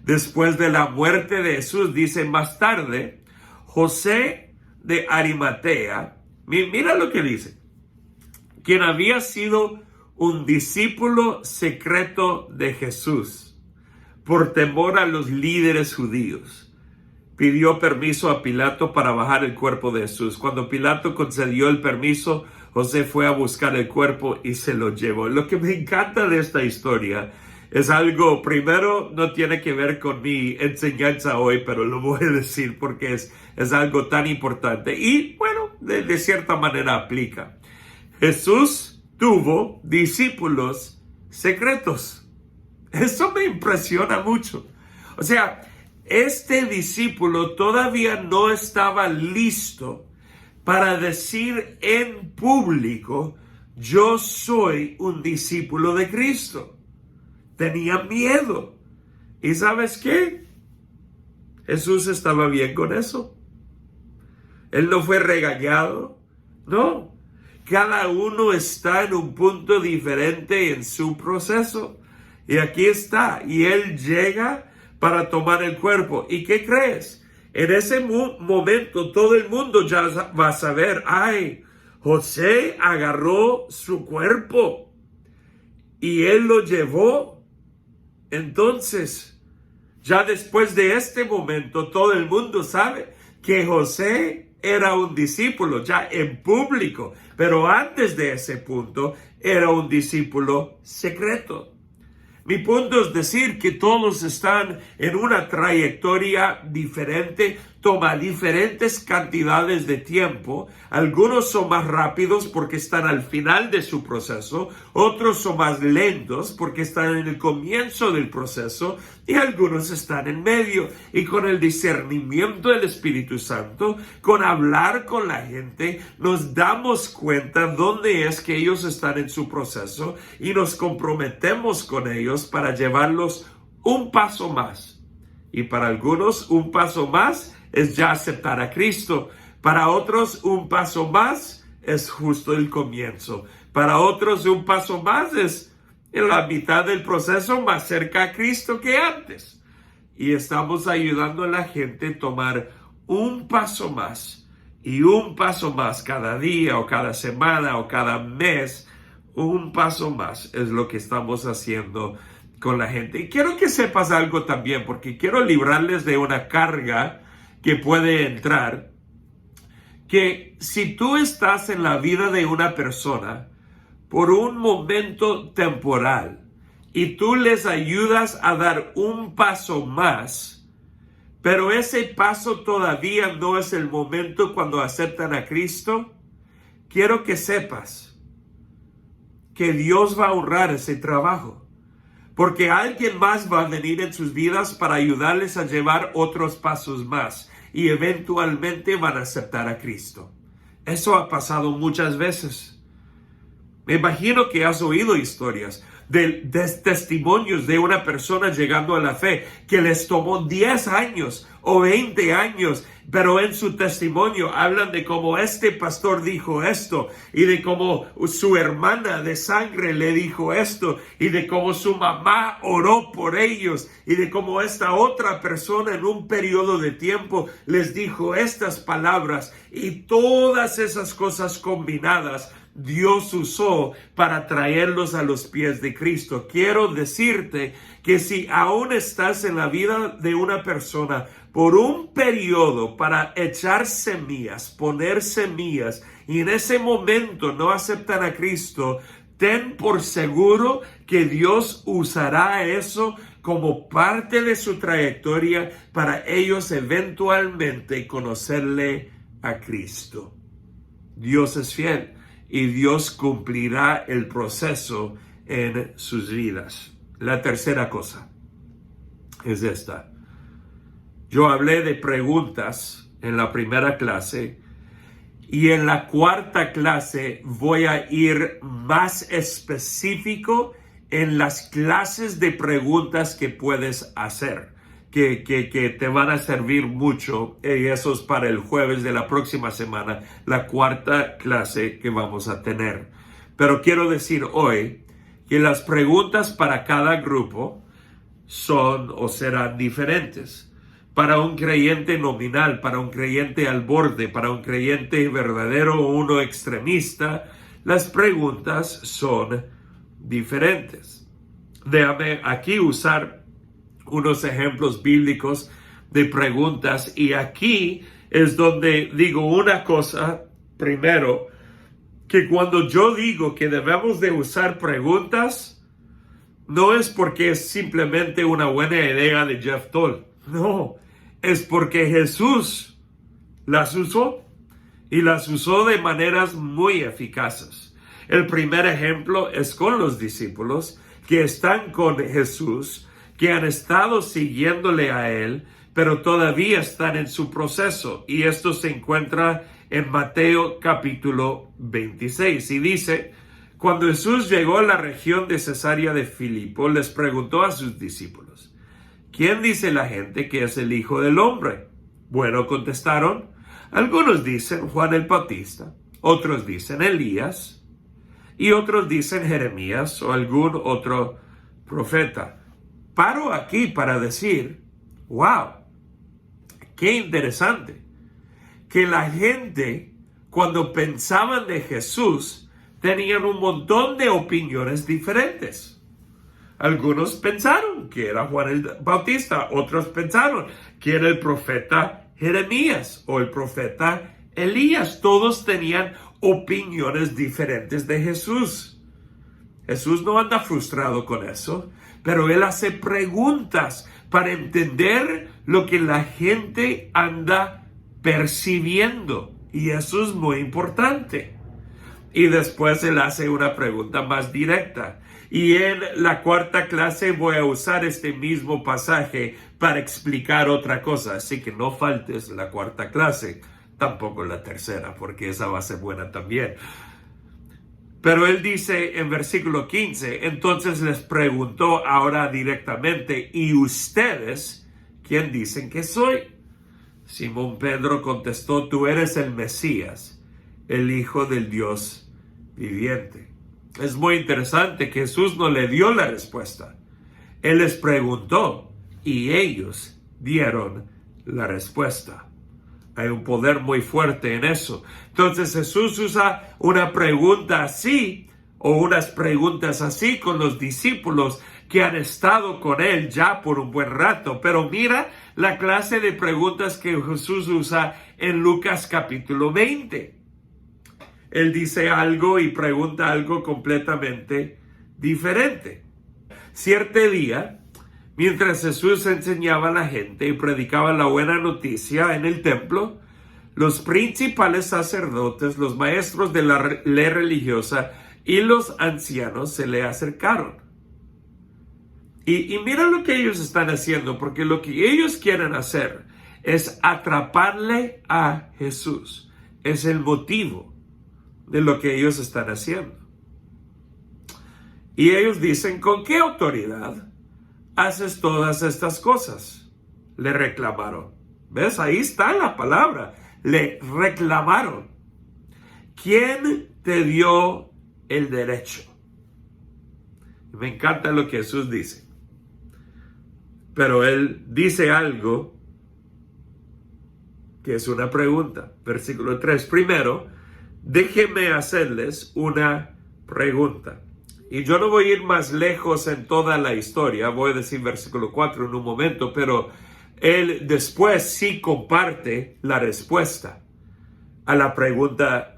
Después de la muerte de Jesús, dice más tarde, José de Arimatea, mira lo que dice, quien había sido un discípulo secreto de Jesús, por temor a los líderes judíos, pidió permiso a Pilato para bajar el cuerpo de Jesús. Cuando Pilato concedió el permiso, José fue a buscar el cuerpo y se lo llevó. Lo que me encanta de esta historia es algo, primero, no tiene que ver con mi enseñanza hoy, pero lo voy a decir porque es algo tan importante. Y bueno, de cierta manera aplica. Jesús tuvo discípulos secretos. Eso me impresiona mucho. O sea, este discípulo todavía no estaba listo para decir en público, yo soy un discípulo de Cristo. Tenía miedo. ¿Y sabes qué? Jesús estaba bien con eso. Él no fue regañado. No. Cada uno está en un punto diferente en su proceso. Y aquí está. Y él llega para tomar el cuerpo. ¿Y qué crees? En ese momento todo el mundo ya va a saber, ay, José agarró su cuerpo y él lo llevó. Entonces, ya después de este momento, todo el mundo sabe que José era un discípulo, ya en público. Pero antes de ese punto, era un discípulo secreto. Mi punto es decir que todos están en una trayectoria diferente, toma diferentes cantidades de tiempo. Algunos son más rápidos porque están al final de su proceso, otros son más lentos porque están en el comienzo del proceso y algunos están en medio. Y con el discernimiento del Espíritu Santo, con hablar con la gente, nos damos cuenta dónde es que ellos están en su proceso y nos comprometemos con ellos para llevarlos un paso más. Y para algunos un paso más es ya aceptar a Cristo. Para otros un paso más es justo el comienzo. Para otros un paso más es en la mitad del proceso más cerca a Cristo que antes. Y estamos ayudando a la gente a tomar un paso más y un paso más cada día o cada semana o cada mes. Un paso más es lo que estamos haciendo con la gente. Y quiero que sepas algo también, porque quiero librarles de una carga que puede entrar, que si tú estás en la vida de una persona por un momento temporal y tú les ayudas a dar un paso más, pero ese paso todavía no es el momento cuando aceptan a Cristo, quiero que sepas que Dios va a honrar ese trabajo. Porque alguien más va a venir en sus vidas para ayudarles a llevar otros pasos más. Y eventualmente van a aceptar a Cristo. Eso ha pasado muchas veces. Me imagino que has oído historias de testimonios de una persona llegando a la fe que les tomó 10 años o 20 años, pero en su testimonio hablan de cómo este pastor dijo esto y de cómo su hermana de sangre le dijo esto y de cómo su mamá oró por ellos y de cómo esta otra persona en un periodo de tiempo les dijo estas palabras, y todas esas cosas combinadas Dios usó para traerlos a los pies de Cristo. Quiero decirte que si aún estás en la vida de una persona por un periodo para echar semillas, poner semillas, y en ese momento no aceptan a Cristo, ten por seguro que Dios usará eso como parte de su trayectoria para ellos eventualmente conocerle a Cristo. Dios es fiel. Y Dios cumplirá el proceso en sus vidas. La tercera cosa es esta. Yo hablé de preguntas en la primera clase y en la cuarta clase voy a ir más específico en las clases de preguntas que puedes hacer, que te van a servir mucho, y eso es para el jueves de la próxima semana, la cuarta clase que vamos a tener. Pero quiero decir hoy que las preguntas para cada grupo son o serán diferentes. Para un creyente nominal, para un creyente al borde, para un creyente verdadero o uno extremista, las preguntas son diferentes. Déjame aquí usar unos ejemplos bíblicos de preguntas, y aquí es donde digo una cosa primero, que cuando yo digo que debemos de usar preguntas, no es porque es simplemente una buena idea de Jeff Toll, no, es porque Jesús las usó, y las usó de maneras muy eficaces. El primer ejemplo es con los discípulos que están con Jesús, que han estado siguiéndole a él, pero todavía están en su proceso. Y esto se encuentra en Mateo capítulo 26. Y dice: cuando Jesús llegó a la región de Cesarea de Filipo, les preguntó a sus discípulos: ¿quién dice la gente que es el Hijo del Hombre? Bueno, contestaron, algunos dicen Juan el Bautista, otros dicen Elías, y otros dicen Jeremías o algún otro profeta. Paro aquí para decir, wow, qué interesante, que la gente, cuando pensaban de Jesús, tenían un montón de opiniones diferentes. Algunos pensaron que era Juan el Bautista, otros pensaron que era el profeta Jeremías o el profeta Elías. Todos tenían opiniones diferentes de Jesús. Jesús no anda frustrado con eso, pero él hace preguntas para entender lo que la gente anda percibiendo, y eso es muy importante. Y después él hace una pregunta más directa. Y en la cuarta clase voy a usar este mismo pasaje para explicar otra cosa. Así que no faltes la cuarta clase, tampoco la tercera, porque esa va a ser buena también. Pero él dice en versículo 15, entonces les preguntó ahora directamente, ¿y ustedes quién dicen que soy? Simón Pedro contestó, tú eres el Mesías, el Hijo del Dios viviente. Es muy interesante que Jesús no le dio la respuesta. Él les preguntó y ellos dieron la respuesta. Hay un poder muy fuerte en eso. Entonces Jesús usa una pregunta así o unas preguntas así con los discípulos que han estado con él ya por un buen rato. Pero mira la clase de preguntas que Jesús usa en Lucas capítulo 20. Él dice algo y pregunta algo completamente diferente. Cierto día, mientras Jesús enseñaba a la gente y predicaba la buena noticia en el templo, los principales sacerdotes, los maestros de la ley religiosa y los ancianos se le acercaron. Y mira lo que ellos están haciendo, porque lo que ellos quieren hacer es atraparle a Jesús. Es el motivo de lo que ellos están haciendo. Y ellos dicen, ¿con qué autoridad haces todas estas cosas? Le reclamaron. ¿Ves? Ahí está la palabra. Le reclamaron. ¿Quién te dio el derecho? Me encanta lo que Jesús dice. Pero él dice algo que es una pregunta. Versículo 3. Primero, déjenme hacerles una pregunta. Y yo no voy a ir más lejos en toda la historia. Voy a decir versículo 4 en un momento, pero él después sí comparte la respuesta a la pregunta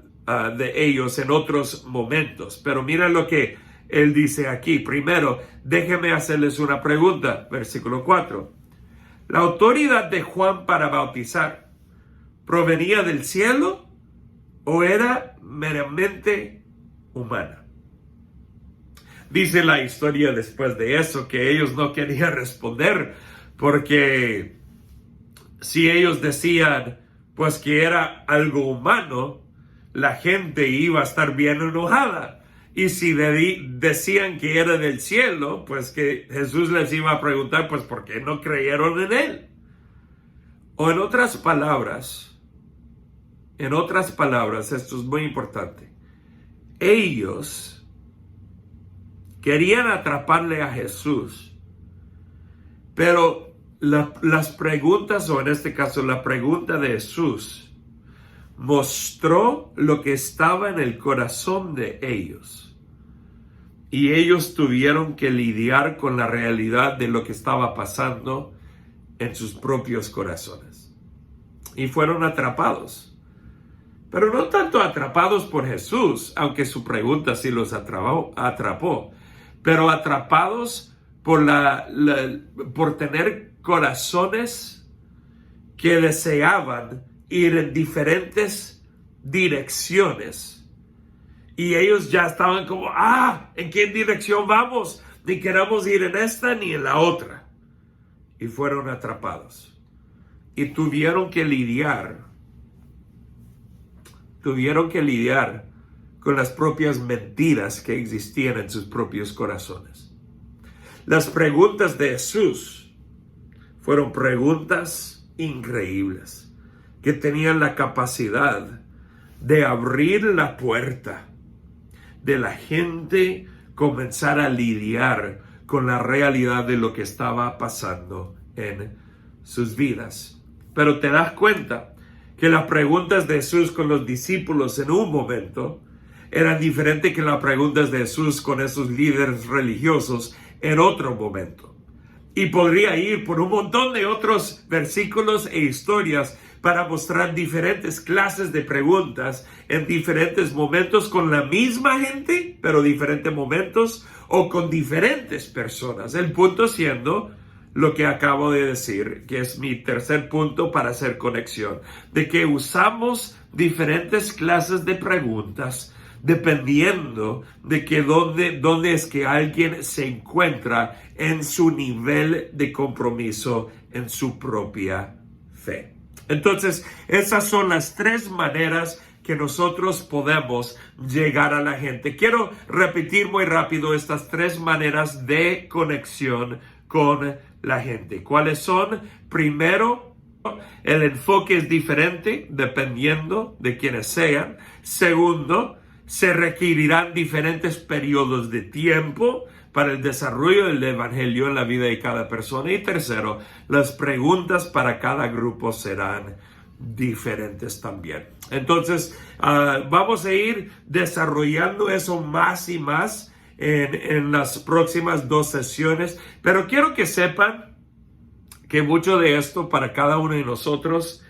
de ellos en otros momentos. Pero mira lo que él dice aquí. Primero, déjenme hacerles una pregunta. Versículo 4. ¿La autoridad de Juan para bautizar provenía del cielo o era meramente humana? Dice la historia después de eso que ellos no querían responder, porque si ellos decían pues que era algo humano, la gente iba a estar bien enojada Y si decían que era del cielo, pues que Jesús les iba a preguntar, pues ¿por qué no creyeron en él? O en otras palabras, esto es muy importante. Ellos querían atraparle a Jesús, pero las preguntas, o en este caso la pregunta de Jesús, mostró lo que estaba en el corazón de ellos. Y ellos tuvieron que lidiar con la realidad de lo que estaba pasando en sus propios corazones. Y fueron atrapados. Pero no tanto atrapados por Jesús, aunque su pregunta sí los atrapó, pero atrapados por tener corazones que deseaban ir en diferentes direcciones. Y ellos ya estaban como, ¿en qué dirección vamos? Ni queremos ir en esta ni en la otra. Y fueron atrapados. Y tuvieron que lidiar con las propias mentiras que existían en sus propios corazones. Las preguntas de Jesús fueron preguntas increíbles, que tenían la capacidad de abrir la puerta de la gente comenzar a lidiar con la realidad de lo que estaba pasando en sus vidas. Pero te das cuenta que las preguntas de Jesús con los discípulos en un momento eran diferentes que las preguntas de Jesús con esos líderes religiosos en otro momento. Y podría ir por un montón de otros versículos e historias para mostrar diferentes clases de preguntas en diferentes momentos con la misma gente, pero diferentes momentos o con diferentes personas. El punto siendo lo que acabo de decir, que es mi tercer punto para hacer conexión, de que usamos diferentes clases de preguntas dependiendo de que dónde es que alguien se encuentra en su nivel de compromiso en su propia fe. Entonces, esas son las tres maneras que nosotros podemos llegar a la gente. Quiero repetir muy rápido estas tres maneras de conexión con la gente. ¿Cuáles son? Primero, el enfoque es diferente dependiendo de quienes sean. Segundo, se requerirán diferentes periodos de tiempo para el desarrollo del evangelio en la vida de cada persona. Y tercero, las preguntas para cada grupo serán diferentes también. Entonces, vamos a ir desarrollando eso más y más en las próximas 2 sesiones. Pero quiero que sepan que mucho de esto para cada uno de nosotros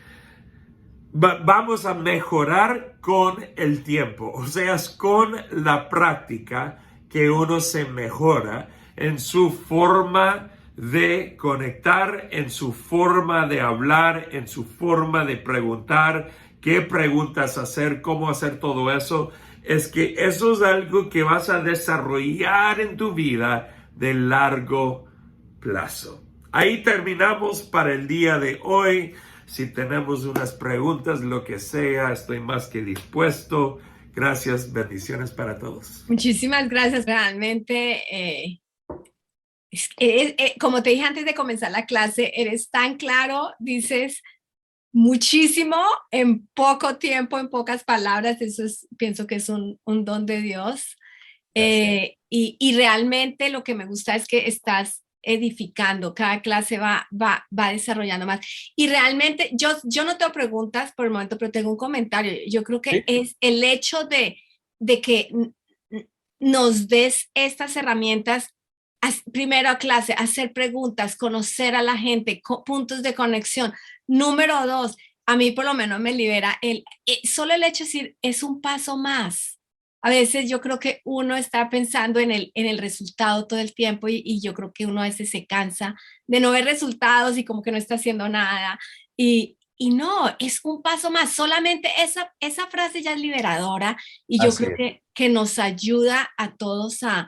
vamos a mejorar con el tiempo, o sea, es con la práctica que uno se mejora en su forma de conectar, en su forma de hablar, en su forma de preguntar, qué preguntas hacer, cómo hacer todo eso. Es que eso es algo que vas a desarrollar en tu vida de largo plazo. Ahí terminamos para el día de hoy. Si tenemos unas preguntas, lo que sea, estoy más que dispuesto. Gracias, bendiciones para todos. Muchísimas gracias, realmente. Como te dije antes de comenzar la clase, eres tan claro, dices muchísimo en poco tiempo, en pocas palabras. Eso pienso que es un don de Dios. Y realmente lo que me gusta es que estás edificando, cada clase va desarrollando más. Y realmente yo no tengo preguntas por el momento, pero tengo un comentario. Yo creo que es el hecho de que nos des estas herramientas, primero a clase, hacer preguntas, conocer a la gente, puntos de conexión. Número 2, a mí por lo menos me libera solo el hecho de decir, es un paso más. A veces yo creo que uno está pensando en el resultado todo el tiempo y yo creo que uno a veces se cansa de no ver resultados y como que no está haciendo nada. Y no, es un paso más. Solamente esa frase ya es liberadora y yo creo que nos ayuda a todos a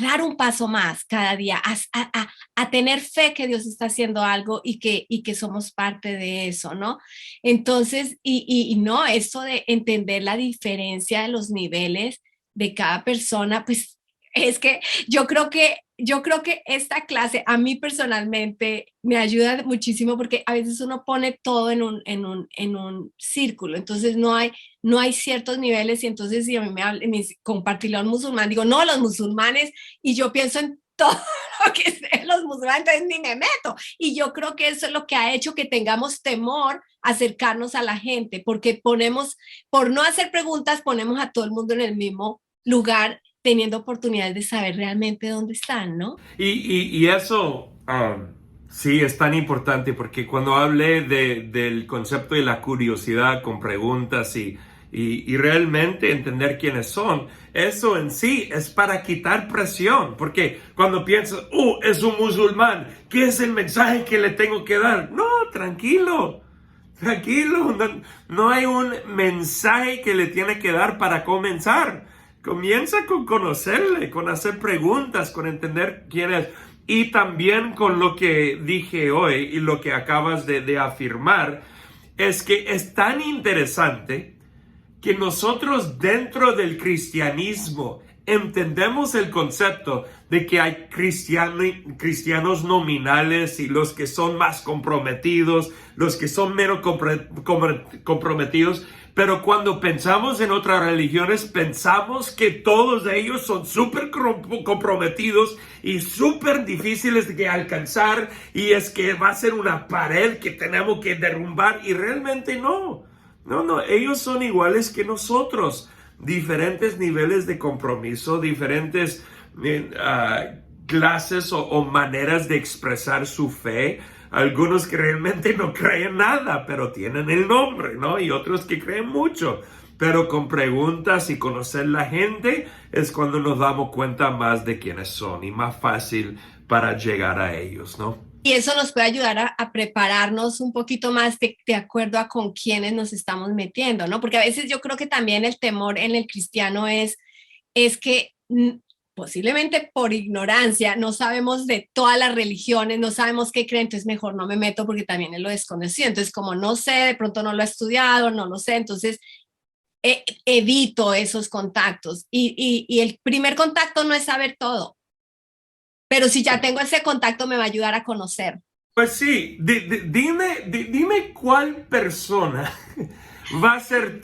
dar un paso más cada día, a tener fe que Dios está haciendo algo y que somos parte de eso, ¿no? Entonces, no, esto de entender la diferencia de los niveles de cada persona, pues es que yo creo que esta clase a mí personalmente me ayuda muchísimo porque a veces uno pone todo en un círculo, entonces no hay ciertos niveles y entonces si a mí me compartirlo a un musulmán, digo, no, los musulmanes, y yo pienso en todo lo que sé los musulmanes, entonces ni me meto. Y yo creo que eso es lo que ha hecho que tengamos temor a acercarnos a la gente, porque por no hacer preguntas, ponemos a todo el mundo en el mismo lugar teniendo oportunidades de saber realmente dónde están, ¿no? Y eso sí es tan importante porque cuando hablé del concepto de la curiosidad con preguntas y realmente entender quiénes son, eso en sí es para quitar presión, porque cuando piensas, es un musulmán, ¿qué es el mensaje que le tengo que dar? No, tranquilo. Tranquilo, no hay un mensaje que le tiene que dar para comenzar. Comienza con conocerle, con hacer preguntas, con entender quién es. Y también con lo que dije hoy y lo que acabas de afirmar, es que es tan interesante que nosotros dentro del cristianismo entendemos el concepto de que hay cristianos nominales y los que son más comprometidos, los que son menos comprometidos, pero cuando pensamos en otras religiones, pensamos que todos ellos son súper comprometidos y súper difíciles de alcanzar y es que va a ser una pared que tenemos que derrumbar y realmente no. No, ellos son iguales que nosotros. Diferentes niveles de compromiso, diferentes clases o maneras de expresar su fe. Algunos que realmente no creen nada, pero tienen el nombre, ¿no? Y otros que creen mucho. Pero con preguntas y conocer la gente es cuando nos damos cuenta más de quiénes son y más fácil para llegar a ellos, ¿no? Y eso nos puede ayudar a prepararnos un poquito más de acuerdo a con quiénes nos estamos metiendo, ¿no? Porque a veces yo creo que también el temor en el cristiano es que posiblemente por ignorancia no sabemos de todas las religiones, no sabemos qué creen, entonces mejor no me meto porque también es lo desconocido. Entonces, como no sé, de pronto no lo he estudiado, no lo sé, entonces evito esos contactos. Y el primer contacto no es saber todo, pero si ya tengo ese contacto me va a ayudar a conocer. Pues sí, dime cuál persona va a saber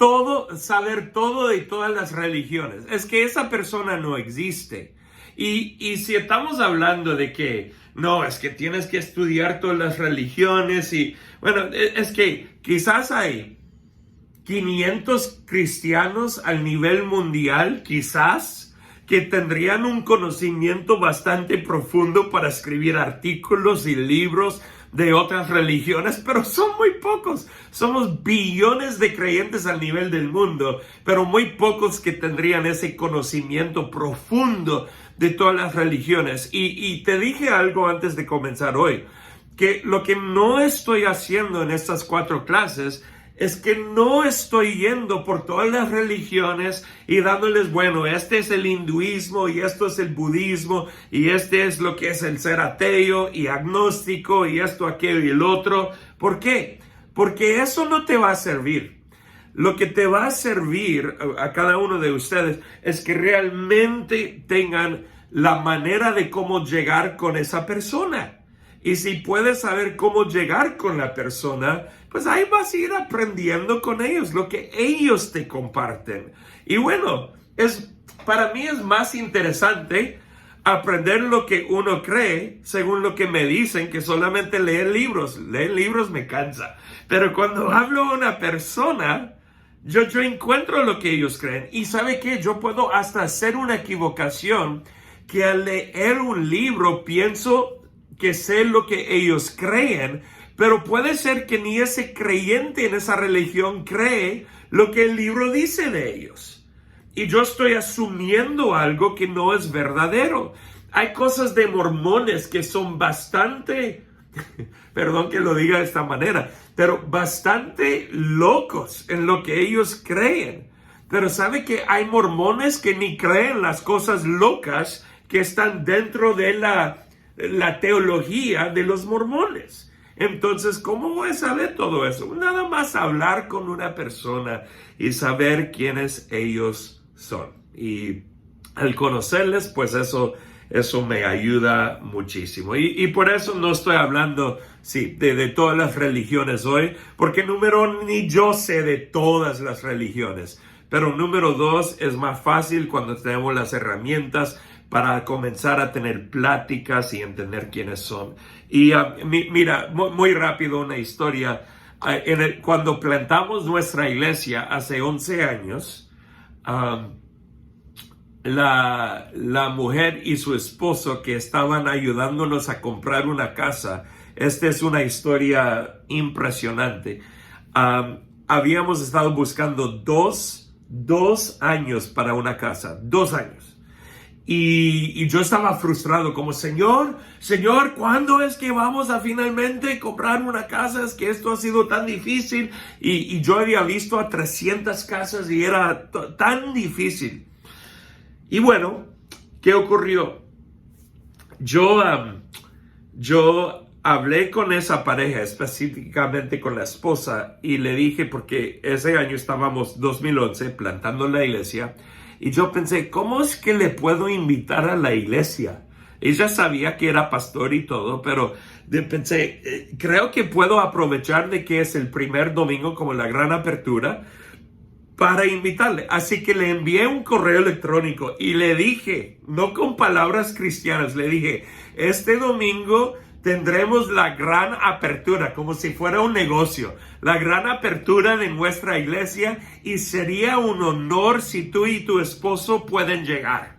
todo de todas las religiones. Es que esa persona no existe. Y si estamos hablando de que, no, es que tienes que estudiar todas las religiones y, bueno, es que quizás hay 500 cristianos al nivel mundial, quizás, que tendrían un conocimiento bastante profundo para escribir artículos y libros de otras religiones, pero son muy pocos. Somos billones de creyentes al nivel del mundo, pero muy pocos que tendrían ese conocimiento profundo de todas las religiones. Y te dije algo antes de comenzar hoy, que lo que no estoy haciendo en estas 4 clases es que no estoy yendo por todas las religiones y dándoles, bueno, este es el hinduismo y esto es el budismo y este es lo que es el ser ateo y agnóstico y esto, aquello y el otro. ¿Por qué? Porque eso no te va a servir. Lo que te va a servir a cada uno de ustedes es que realmente tengan la manera de cómo llegar con esa persona. Y si puedes saber cómo llegar con la persona, pues ahí vas a ir aprendiendo con ellos, lo que ellos te comparten. Y bueno, para mí es más interesante aprender lo que uno cree según lo que me dicen que solamente leer libros. Leer libros me cansa. Pero cuando hablo a una persona, yo encuentro lo que ellos creen. Y ¿sabe qué? Yo puedo hasta hacer una equivocación que al leer un libro pienso que sé lo que ellos creen, pero puede ser que ni ese creyente en esa religión cree lo que el libro dice de ellos. Y yo estoy asumiendo algo que no es verdadero. Hay cosas de mormones que son bastante, perdón que lo diga de esta manera, pero bastante locos en lo que ellos creen. Pero ¿sabe que hay mormones que ni creen las cosas locas que están dentro de la teología de los mormones? Entonces, ¿cómo voy a saber todo eso? Nada más hablar con una persona y saber quiénes ellos son. Y al conocerles, pues eso me ayuda muchísimo. Y por eso no estoy hablando, sí, de todas las religiones hoy, porque número uno, ni yo sé de todas las religiones. Pero número dos, es más fácil cuando tenemos las herramientas para comenzar a tener pláticas y entender quiénes son. Y mira, muy rápido una historia. Cuando plantamos nuestra iglesia hace 11 años, la mujer y su esposo que estaban ayudándonos a comprar una casa. Esta es una historia impresionante. Habíamos estado buscando dos años para una casa, 2 años. Y yo estaba frustrado como, Señor, ¿cuándo es que vamos a finalmente comprar una casa? Es que esto ha sido tan difícil. Y yo había visto a 300 casas y era tan difícil. Y bueno, ¿qué ocurrió? Yo hablé con esa pareja, específicamente con la esposa, y le dije, porque ese año estábamos, 2011, plantando la iglesia, y yo pensé, ¿cómo es que le puedo invitar a la iglesia? Ella sabía que era pastor y todo, pero pensé, creo que puedo aprovechar de que es el primer domingo como la gran apertura, para invitarle. Así que le envié un correo electrónico y le dije, no con palabras cristianas, le dije, este domingo tendremos la gran apertura, como si fuera un negocio, la gran apertura de nuestra iglesia, y sería un honor si tú y tu esposo pueden llegar.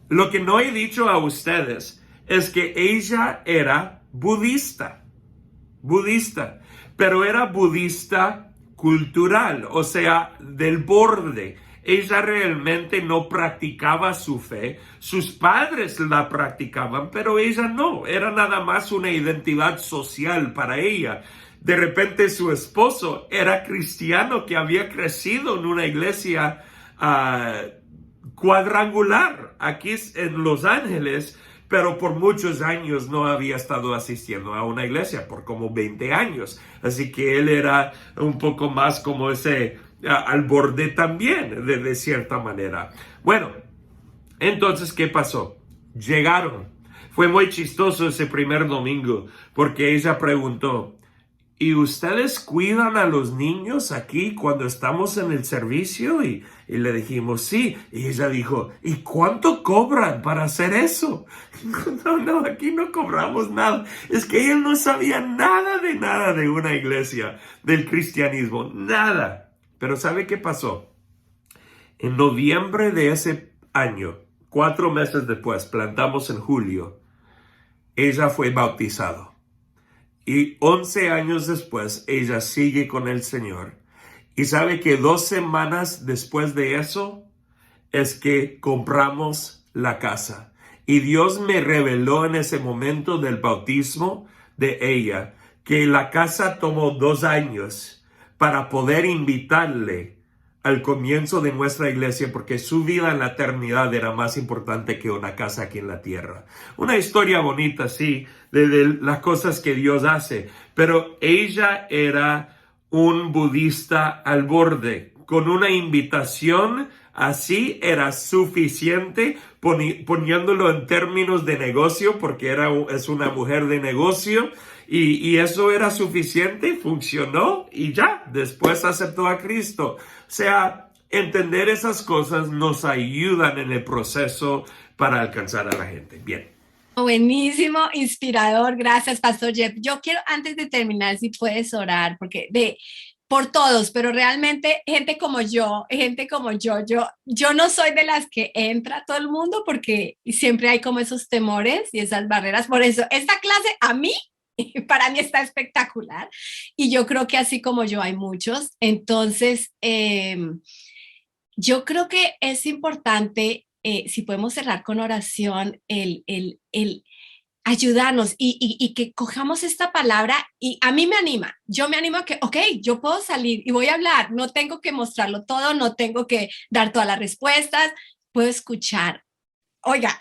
Lo que no he dicho a ustedes es que ella era budista, pero era budista cultural, o sea, del borde. Ella realmente no practicaba su fe. Sus padres la practicaban, pero ella no. Era nada más una identidad social para ella. De repente su esposo era cristiano que había crecido en una iglesia cuadrangular aquí en Los Ángeles, pero por muchos años no había estado asistiendo a una iglesia, por como 20 años. Así que él era un poco más como ese al borde también, de cierta manera. Bueno, entonces, ¿qué pasó? Llegaron. Fue muy chistoso ese primer domingo, porque ella preguntó, ¿y ustedes cuidan a los niños aquí cuando estamos en el servicio? Y le dijimos, sí. Y ella dijo, ¿y cuánto cobran para hacer eso? No, aquí no cobramos nada. Es que ella no sabía nada de una iglesia, del cristianismo, nada. Pero ¿sabe qué pasó? En noviembre de ese año, 4 meses después, plantamos en julio, ella fue bautizada. Y 11 años después, ella sigue con el Señor. Y sabe que 2 semanas después de eso, es que compramos la casa. Y Dios me reveló en ese momento del bautismo de ella, que la casa tomó 2 años para poder invitarle al comienzo de nuestra iglesia, porque su vida en la eternidad era más importante que una casa aquí en la tierra. Una historia bonita, sí, de las cosas que Dios hace, pero ella era un budista al borde, con una invitación así era suficiente, poniéndolo en términos de negocio, porque es una mujer de negocio, y eso era suficiente, funcionó y ya, después aceptó a Cristo. O sea, entender esas cosas nos ayudan en el proceso para alcanzar a la gente. Bien. Buenísimo, inspirador. Gracias, Pastor Jeff. Yo quiero, antes de terminar, si puedes orar, porque por todos, pero realmente gente como yo, yo no soy de las que entra todo el mundo, porque siempre hay como esos temores y esas barreras. Por eso, esta clase a mí, para mí está espectacular, y yo creo que así como yo hay muchos. Entonces, yo creo que es importante, si podemos cerrar con oración, el ayudarnos y que cojamos esta palabra, y a mí me anima, yo me animo a que, ok, yo puedo salir y voy a hablar, no tengo que mostrarlo todo, no tengo que dar todas las respuestas, puedo escuchar. Oiga,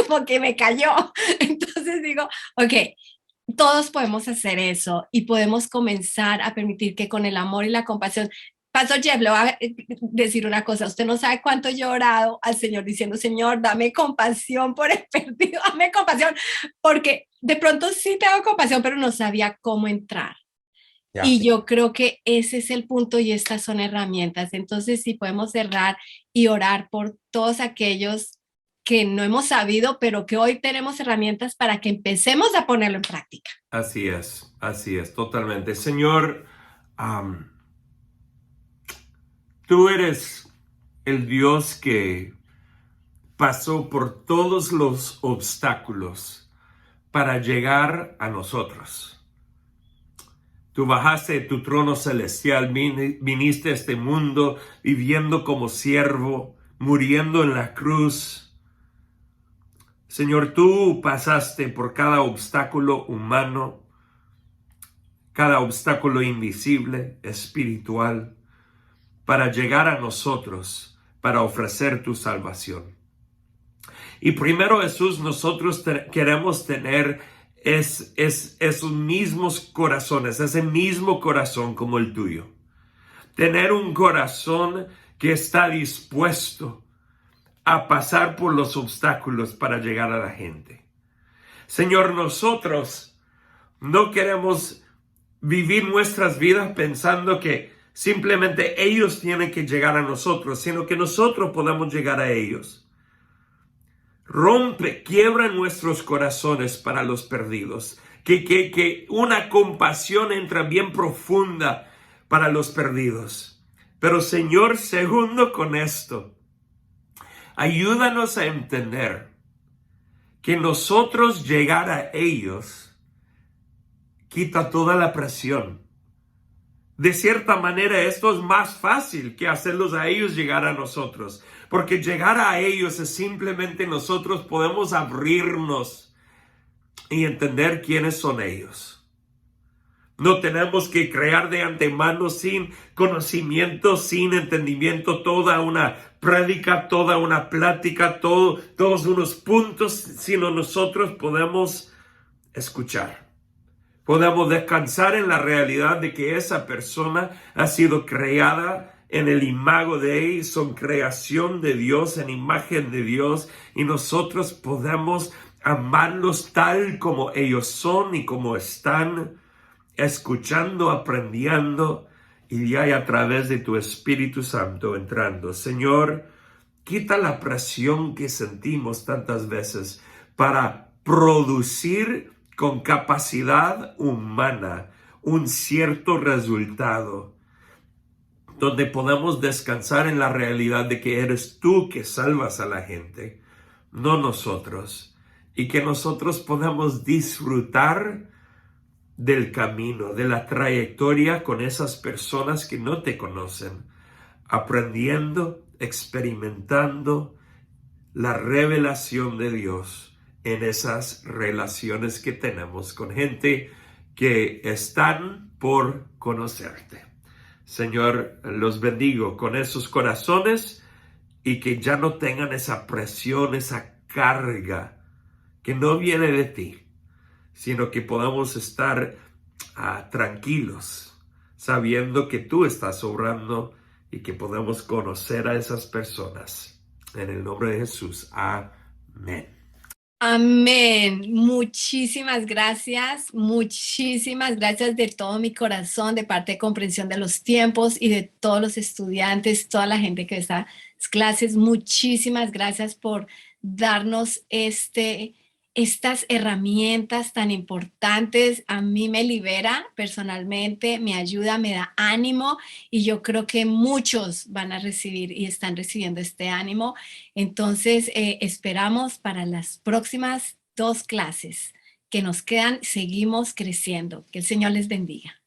como que me cayó. Entonces digo, ok, todos podemos hacer eso y podemos comenzar a permitir que con el amor y la compasión Pastor Jeff, le voy a decir una cosa. Usted no sabe cuánto yo he orado al Señor diciendo, Señor, dame compasión por el perdido, dame compasión, porque de pronto sí tengo compasión, pero no sabía cómo entrar. Ya. Y yo creo que ese es el punto y estas son herramientas. Entonces, si podemos cerrar y orar por todos aquellos que no hemos sabido, pero que hoy tenemos herramientas para que empecemos a ponerlo en práctica. Así es, totalmente. Señor, tú eres el Dios que pasó por todos los obstáculos para llegar a nosotros. Tú bajaste de tu trono celestial, viniste a este mundo viviendo como siervo, muriendo en la cruz. Señor, tú pasaste por cada obstáculo humano, cada obstáculo invisible, espiritual, para llegar a nosotros, para ofrecer tu salvación. Y primero, Jesús, nosotros queremos tener esos mismos corazones, ese mismo corazón como el tuyo. Tener un corazón que está dispuesto a pasar por los obstáculos para llegar a la gente. Señor, nosotros no queremos vivir nuestras vidas pensando que simplemente ellos tienen que llegar a nosotros, sino que nosotros podamos llegar a ellos. Quiebra nuestros corazones para los perdidos. Que una compasión entra bien profunda para los perdidos. Pero Señor, segundo con esto, ayúdanos a entender que nosotros llegar a ellos quita toda la presión. De cierta manera, esto es más fácil que hacerlos a ellos llegar a nosotros. Porque llegar a ellos es simplemente nosotros podemos abrirnos y entender quiénes son ellos. No tenemos que crear de antemano sin conocimiento, sin entendimiento, toda una prédica, toda una plática, todos unos puntos, sino nosotros podemos escuchar. Podemos descansar en la realidad de que esa persona ha sido creada en el imago de Él, son creación de Dios, en imagen de Dios, y nosotros podemos amarlos tal como ellos son y como están, escuchando, aprendiendo, y ya a través de tu Espíritu Santo entrando. Señor, quita la presión que sentimos tantas veces para producir con capacidad humana un cierto resultado, donde podemos descansar en la realidad de que eres tú que salvas a la gente, no nosotros, y que nosotros podamos disfrutar del camino, de la trayectoria con esas personas que no te conocen, aprendiendo, experimentando la revelación de Dios en esas relaciones que tenemos con gente que están por conocerte. Señor, los bendigo con esos corazones y que ya no tengan esa presión, esa carga que no viene de ti, sino que podamos estar tranquilos, sabiendo que tú estás obrando y que podamos conocer a esas personas. En el nombre de Jesús. Amén. Amén. Muchísimas gracias de todo mi corazón, de parte de Comprensión de los Tiempos y de todos los estudiantes, toda la gente que está en las clases. Muchísimas gracias por darnos estas herramientas tan importantes. A mí me libera personalmente, me ayuda, me da ánimo y yo creo que muchos van a recibir y están recibiendo este ánimo. Entonces, esperamos para las próximas 2 clases que nos quedan, seguimos creciendo. Que el Señor les bendiga.